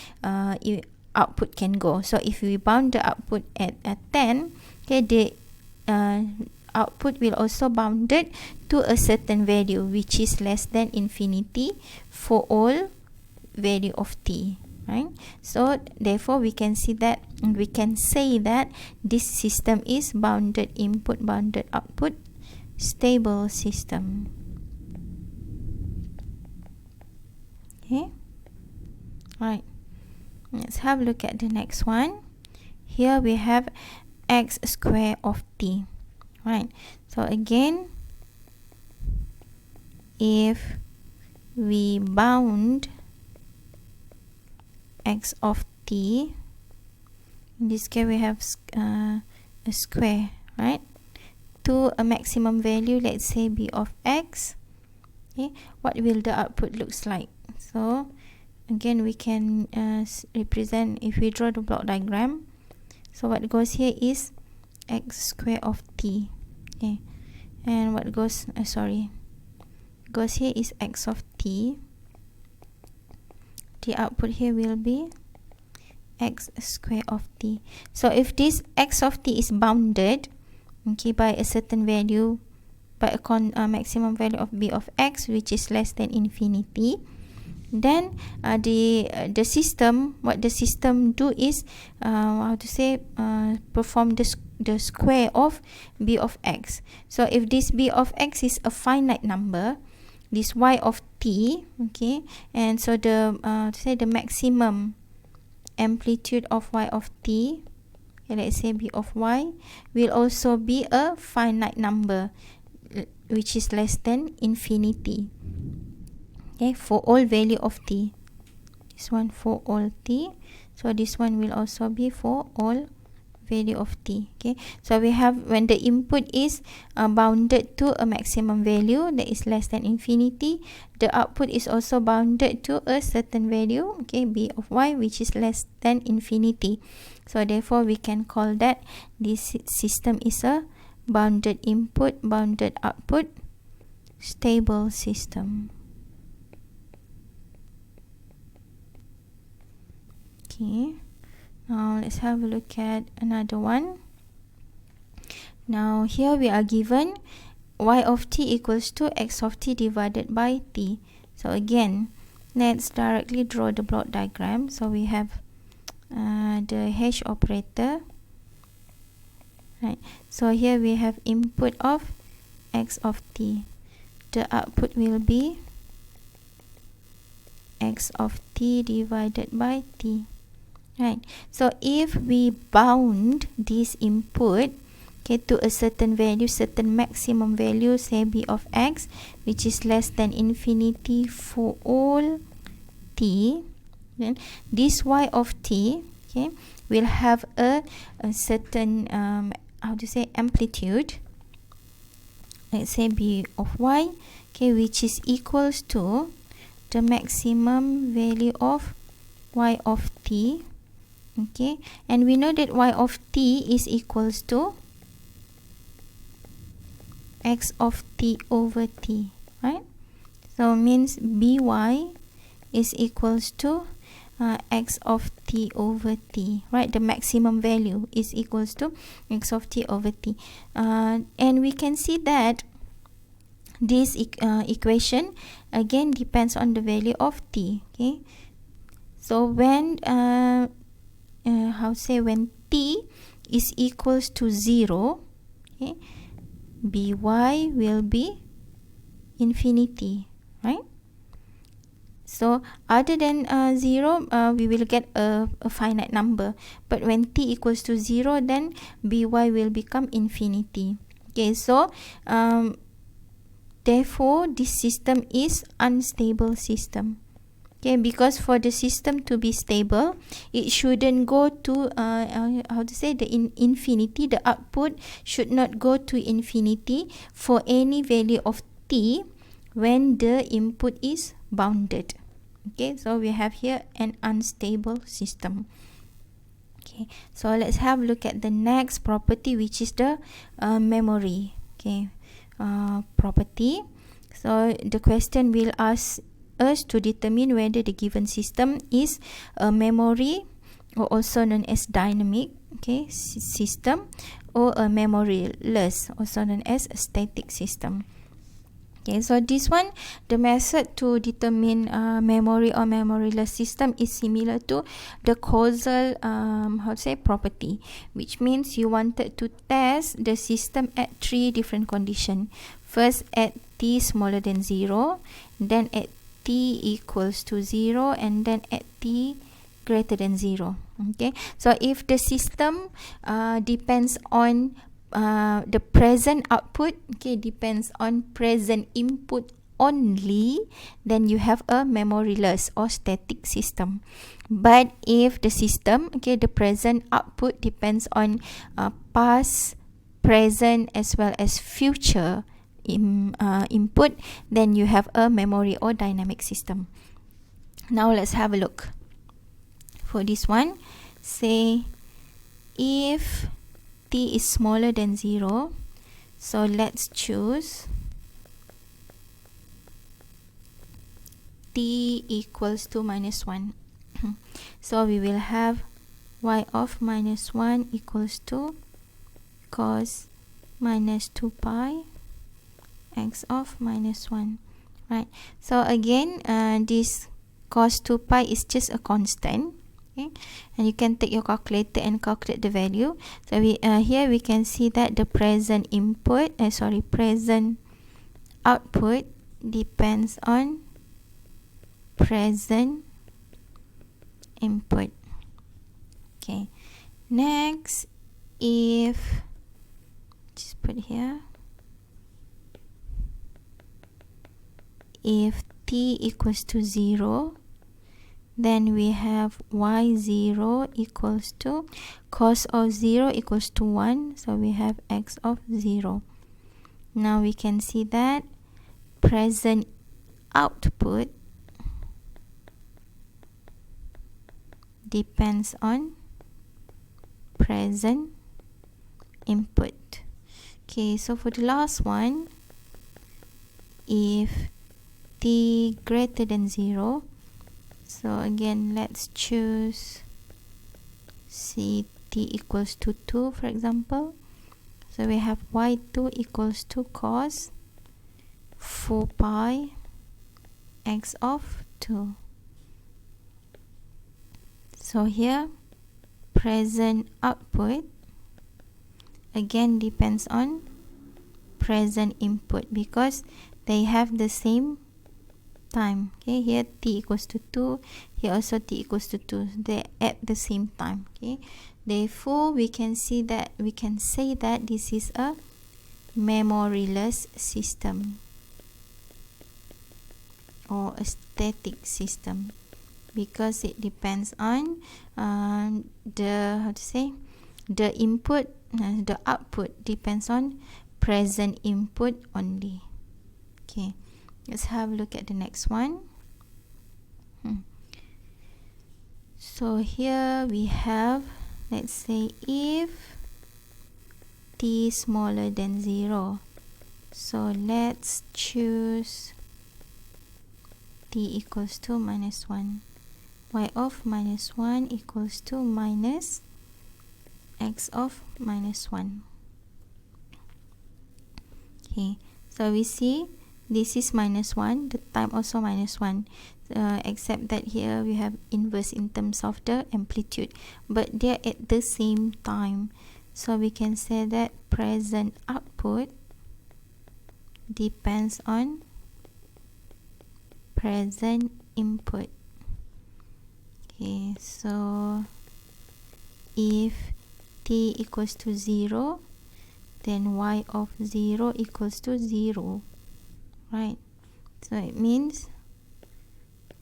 output can go. So if we bound the output at 10, okay, the output will also bounded to a certain value which is less than infinity for all value of t, right? So therefore we can see that, and we can say that this system is bounded input, bounded output, stable system. Okay, right, let's have a look at the next one. Here we have x square of t. Right, so again, if we bound x of t, in this case we have a square, right, to a maximum value, let's say b of x. Okay, what will the output looks like? So again we can represent, if we draw the block diagram. So what goes here is x square of t. Okay, and what goes goes here is x of t. The output here will be x square of t. So if this x of t is bounded, okay, by a certain value, by a maximum value of b of x which is less than infinity, then the system, what the system do is how to say perform the square of b of x. So if this b of x is a finite number, this y of t, okay, and so the say the maximum amplitude of y of t, okay, let's say b of y, will also be a finite number which is less than infinity. Okay, for all value of t. This one for all t. So this one will also be for all value of t. Okay, so we have when the input is bounded to a maximum value that is less than infinity, the output is also bounded to a certain value, okay, b of y, which is less than infinity. So therefore we can call that this system is a bounded input, bounded output, stable system. Okay, now let's have a look at another one. Now here we are given y of t equals to x of t divided by t. So again, let's directly draw the block diagram. So we have the h operator, right? So here we have input of x of t. The output will be x of t divided by t, right? So if we bound this input, okay, to a certain value, certain maximum value, say b of x, which is less than infinity for all t, then this y of t, okay, will have a certain how to say amplitude. Let's say b of y, okay, which is equals to the maximum value of y of t, okay, and we know that y of t is equals to x of t over t, right? So means by is equals to x of t over t, right? The maximum value is equals to x of t over t, and we can see that this equation again depends on the value of t, okay? So when when t is equals to 0, okay, by will be infinity, right? So other than 0, we will get a finite number, but when t equals to 0, then by will become infinity. Okay, so therefore this system is unstable system. Okay, because for the system to be stable, it shouldn't go to infinity. The output should not go to infinity for any value of t when the input is bounded. Okay, so we have here an unstable system. Okay, so let's have a look at the next property, which is the memory, okay, property. So the question will ask us to determine whether the given system is a memory, or also known as dynamic, okay, system, or a memoryless, also known as a static system. Okay, so this one, the method to determine memory or memoryless system is similar to the causal property, which means you wanted to test the system at 3 different conditions. First at t smaller than 0, then at t equals to 0, and then at t greater than 0. Okay, so if the system depends on the present output, okay, depends on present input only, then you have a memoryless or static system. But if the system, okay, the present output depends on past, present, as well as future input, then you have a memory or dynamic system. Now let's have a look. For this one, say if t is smaller than 0, so let's choose t equals to -1. So we will have y of -1 equals to cos minus 2 pi x of -1, right? So again, this cos 2 pi is just a constant, okay, and you can take your calculator and calculate the value. So we here we can see that the present present output depends on present input. Okay, next, if just put here, if t equals to 0, Then we have y0 equals to cos of 0 equals to 1. So we have x of 0. Now we can see that present output depends on present input. Okay, so for the last one, if t greater than 0, so again let's choose t equals to 2, for example. So we have y2 equals to cos 4 pi x of 2. So here present output again depends on present input because they have the same time. Okay, here t equals to 2, here also t equals to 2. They at the same time. Okay, therefore we can say that this is a memoryless system or a static system because it depends on the input, the output depends on present input only. Okay, let's have a look at the next one. So here we have, let's say if t smaller than 0, so let's choose t equals to minus 1. Y of minus 1 equals to minus x of minus 1. Okay, so we see this is minus 1, the time also minus 1, except that here we have inverse in terms of the amplitude, but they're at the same time. So we can say that present output depends on present input. Okay, so if t equals to 0, then y of 0 equals to 0, right? So it means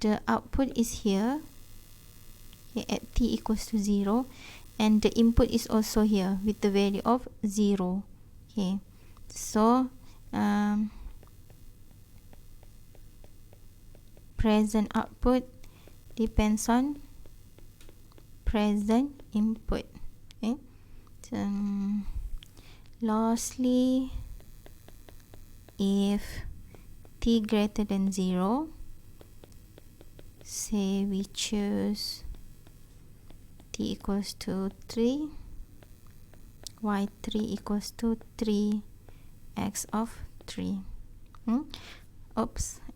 the output is here, okay, at t equals to 0, and the input is also here with the value of 0. Okay, so present output depends on present input. Okay, so lastly, if t greater than 0, say we choose t equals to 3, y3 equals to 3 x of 3.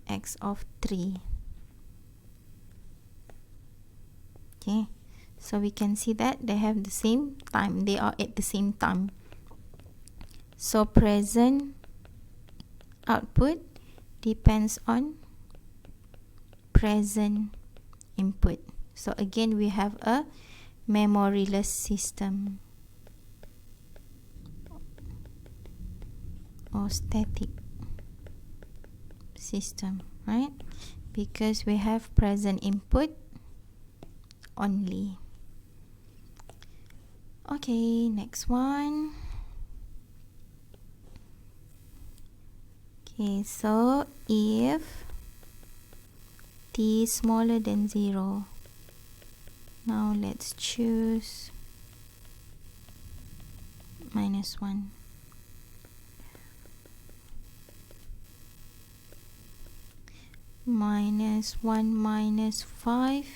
X of 3. Okay, so we can see that they have the same time, they are at the same time. So present output depends on present input. So again we have a memoryless system or static system, right? Because we have present input only. Okay, next one. Okay, so if t is smaller than 0, now let's choose minus 1. Minus 1 minus 5,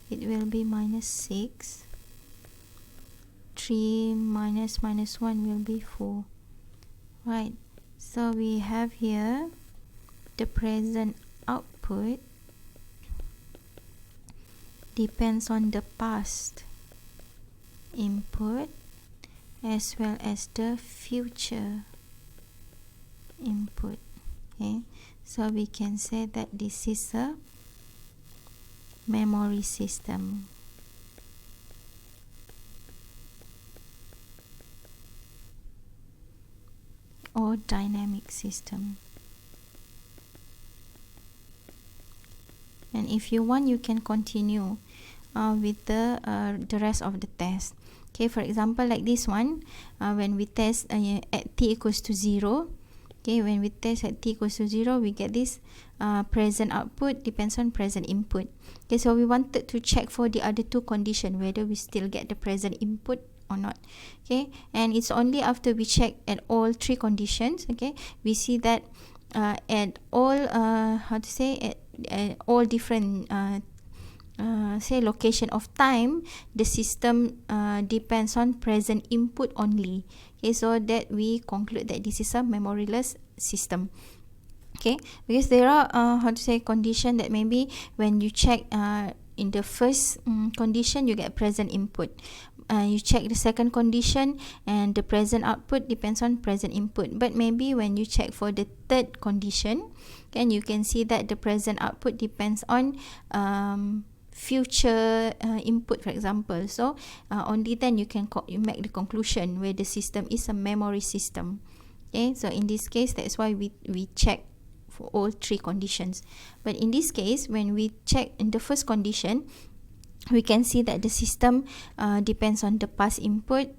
it will be minus 6. 3 minus minus 1 will be 4. Right, so we have here the present output depends on the past input as well as the future input. Okay, so we can say that this is a memory system or dynamic system. And if you want, you can continue with the rest of the test. Okay, for example, like this one, when we test at t equals to 0, okay, when we test at t equals to 0, we get this present output depends on present input. Okay, so we wanted to check for the other two conditions, whether we still get the present input or not. Okay, and it's only after we check at all three conditions, okay, we see that at all at all different say location of time, the system depends on present input only. Okay, so that we conclude that this is a memoryless system. Okay, because there are condition that maybe when you check in the first condition, you get present input. You check the second condition and the present output depends on present input. But maybe when you check for the third condition, then you can see that the present output depends on future input, for example. So only then you can you make the conclusion where the system is a memory system. Okay, so in this case, that's why we check for all three conditions. But in this case, when we check in the first condition, we can see that the system depends on the past input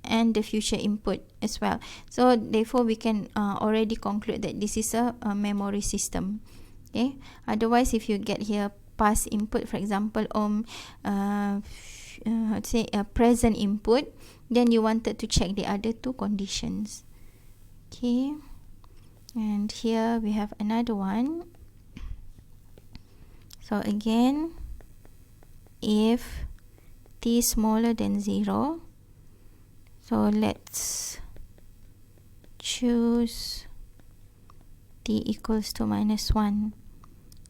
and the future input as well. So therefore, we can already conclude that this is a memory system. Okay, otherwise, if you get here past input, for example, present input, then you wanted to check the other two conditions. Okay, and here we have another one. So again, if t is smaller than 0, so let's choose t equals to -1.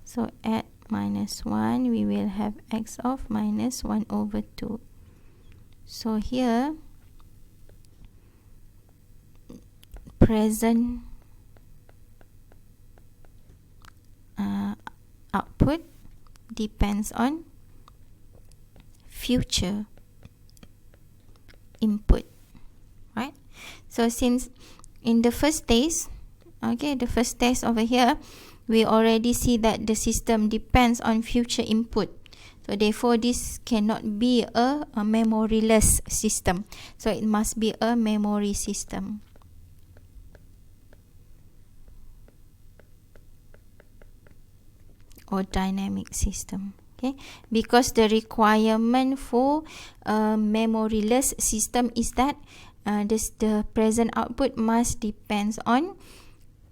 So at -1, we will have x of -1/2. So here, present output depends on future input, right? So since in the first test, okay, the first test over here, we already see that the system depends on future input. So therefore, this cannot be a memoryless system. So it must be a memory system. Or dynamic system. Okay, because the requirement for a memoryless system is that the present output must depends on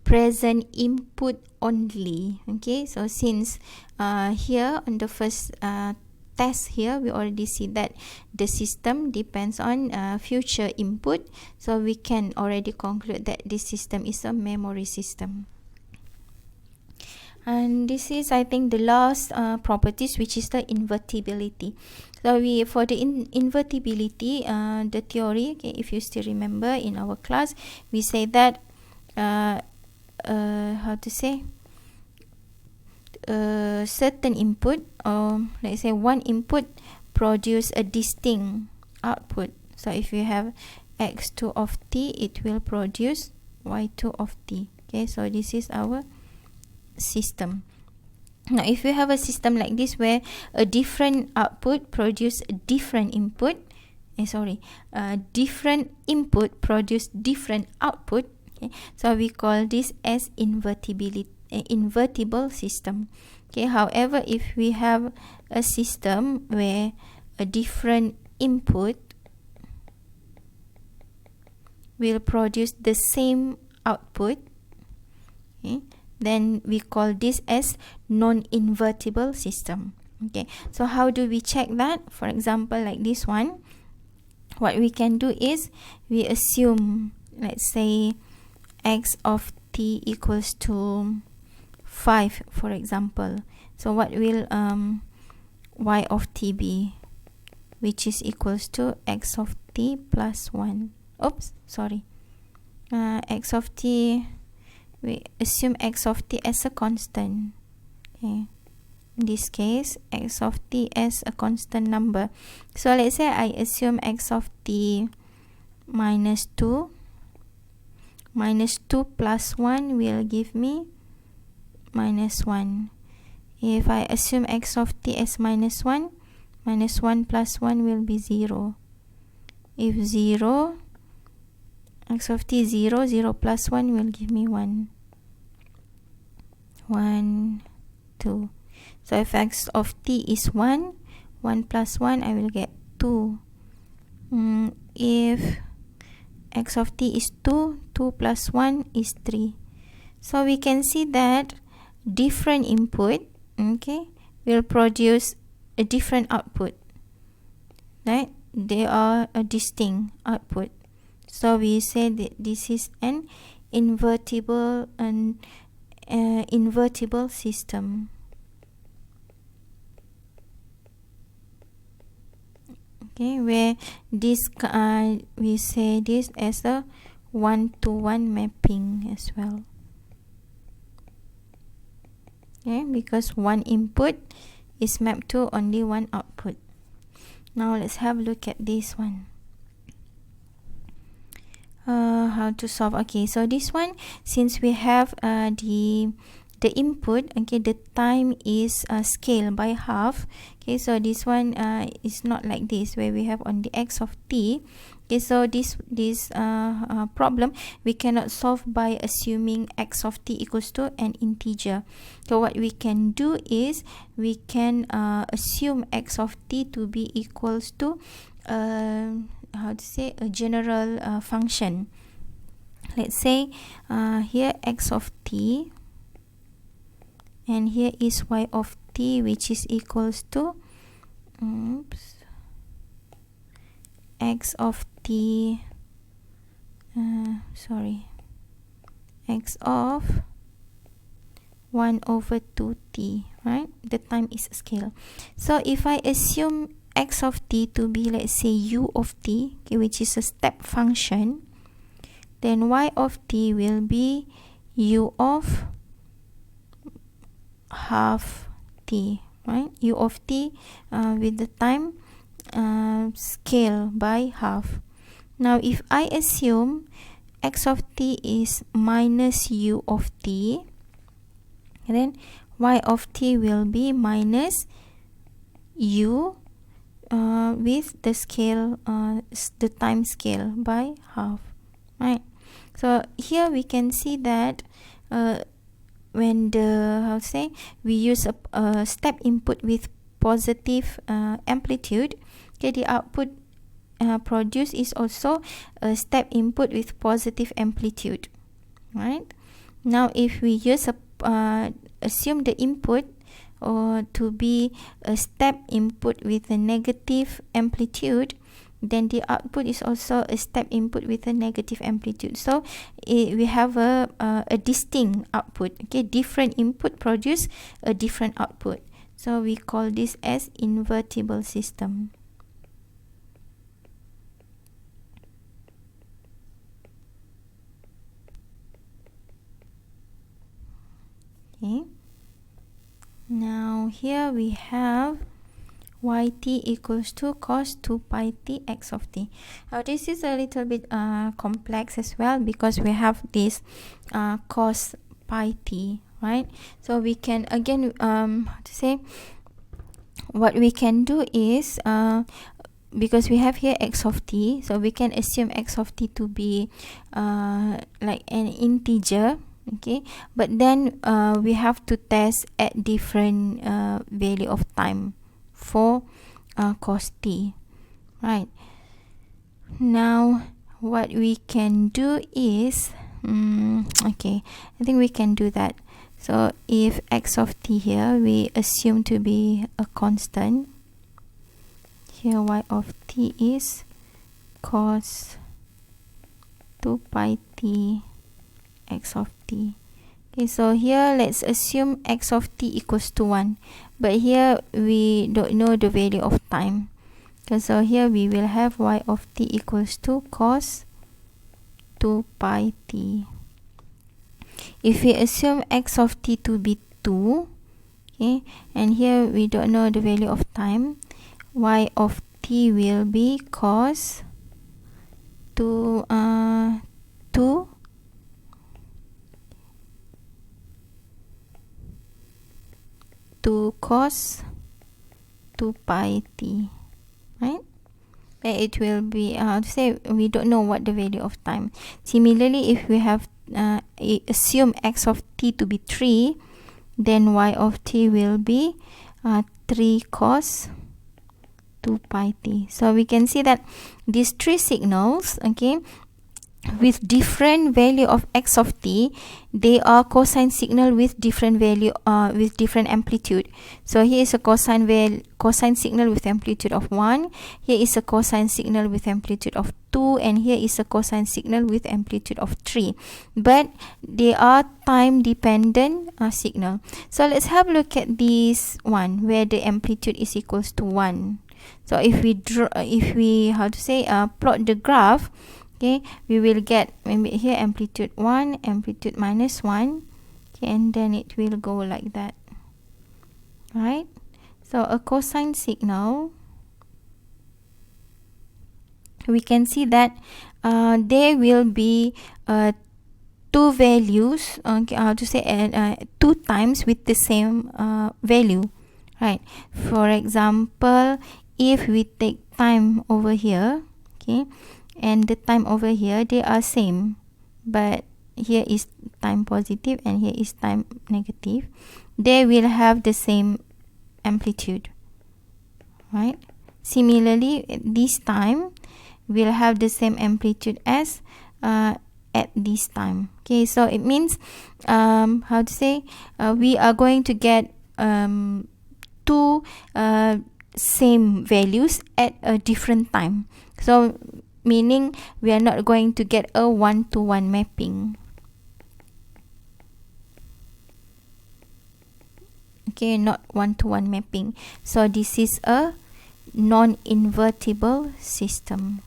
present input only. Okay, so since here on the first test here, we already see that the system depends on future input, so we can already conclude that this system is a memory system. And this is, I think, the last properties, which is the invertibility. So for the invertibility, the theory, okay, if you still remember in our class, we say that certain input, or let's say one input, produce a distinct output. So if you have x2 of t, it will produce y2 of t. Okay, so this is our system. Now if you have a system like this where a different output produce a different input, different input produce different output, okay, so we call this as invertible system. Okay, however, if we have a system where a different input will produce the same output, okay, then we call this as non-invertible system. Okay, so how do we check that? For example, like this one, what we can do is we assume, let's say, x of t equals to 5, for example. So what will y of t be, which is equals to x of t plus 1. X of t, we assume x of t as a constant. Okay, in this case, x of t as a constant number. So let's say I assume x of t minus 2. Minus 2 plus 1 will give me minus 1. If I assume x of t as minus 1 plus 1 will be 0. If 0, x of t 0, 0 plus 1 will give me 1. 1, 2. So if x of t is 1, 1 plus 1, I will get 2. If x of t is 2, 2 plus 1 is 3. So we can see that different input, okay, will produce a different output, right? They are a distinct output. So we say that this is an invertible system. Okay, where this we say this as a 1-to-1 mapping as well. Okay, because one input is mapped to only one output. Now let's have a look at this one. How to solve? Okay, so this one, since we have the input, okay, the time is scaled by half. Okay, so this one is not like this where we have on the x of t. Okay, so this problem we cannot solve by assuming x of t equals to an integer. So what we can do is we can assume x of t to be equals to how to say, a general function. Let's say here x of t, and here is y of t, which is equals to x of t x of 1/2t, right? The time is scale. So if I assume x of t to be, let's say, u of t, okay, which is a step function, then y of t will be u of half t, right? U of t with the time scale by half. Now if I assume x of t is minus u of t, then y of t will be minus u with the scale, the time scale by half, right? So here we can see that when we use a step input with positive amplitude, okay, the output produced is also a step input with positive amplitude, right? Now if we use assume the input to be a step input with a negative amplitude, then the output is also a step input with a negative amplitude. So we have a distinct output. Okay, different input produce a different output. So we call this as invertible system. Okay. Now here we have yt equals to cos 2 pi t x of t. Now this is a little bit complex as well, because we have this cos pi t, right? So we can again what we can do is because we have here x of t, so we can assume x of t to be like an integer. Okay, but then we have to test at different value of time for cos t, right? Now what we can do is okay, I think we can do that. So if x of t here we assume to be a constant, here y of t is cos 2 pi t x of t. Okay, so here let's assume x of t equals to 1, but here we don't know the value of time. Okay, so here we will have y of t equals to cos 2 pi t. If we assume x of t to be 2, okay, and here we don't know the value of time, y of t will be cos 2 2 2 cos 2 pi t, right? It will be say we don't know what the value of time. Similarly, if we have assume x of t to be 3, then y of t will be 3 cos 2 pi t. So we can see that these three signals, okay, with different value of x of t, they are cosine signal with different value with different amplitude. So here is a cosine signal with amplitude of 1, here is a cosine signal with amplitude of 2, and here is a cosine signal with amplitude of 3, but they are time dependent signal. So let's have a look at this one where the amplitude is equals to 1. So if we draw plot the graph, okay, we will get maybe here amplitude 1, amplitude minus 1, okay, and then it will go like that, right? So a cosine signal, we can see that there will be two values, okay, 2 times with the same value, right? For example, if we take time over here, okay, and the time over here, they are same, but here is time positive and here is time negative, they will have the same amplitude, right? Similarly, this time will have the same amplitude as at this time. Okay, so it means we are going to get two same values at a different time. So meaning we are not going to get a 1-to-1 mapping. Okay, not 1-to-1 mapping. So this is a non-invertible system.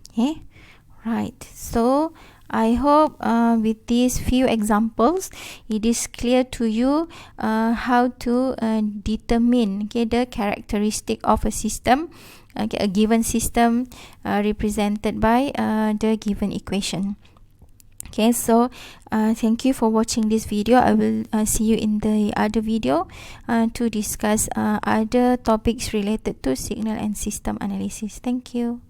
Okay, right. So I hope with these few examples, it is clear to you how to determine, okay, the characteristic of a system, okay, a given system represented by the given equation. Okay, so thank you for watching this video. I will see you in the other video to discuss other topics related to signal and system analysis. Thank you.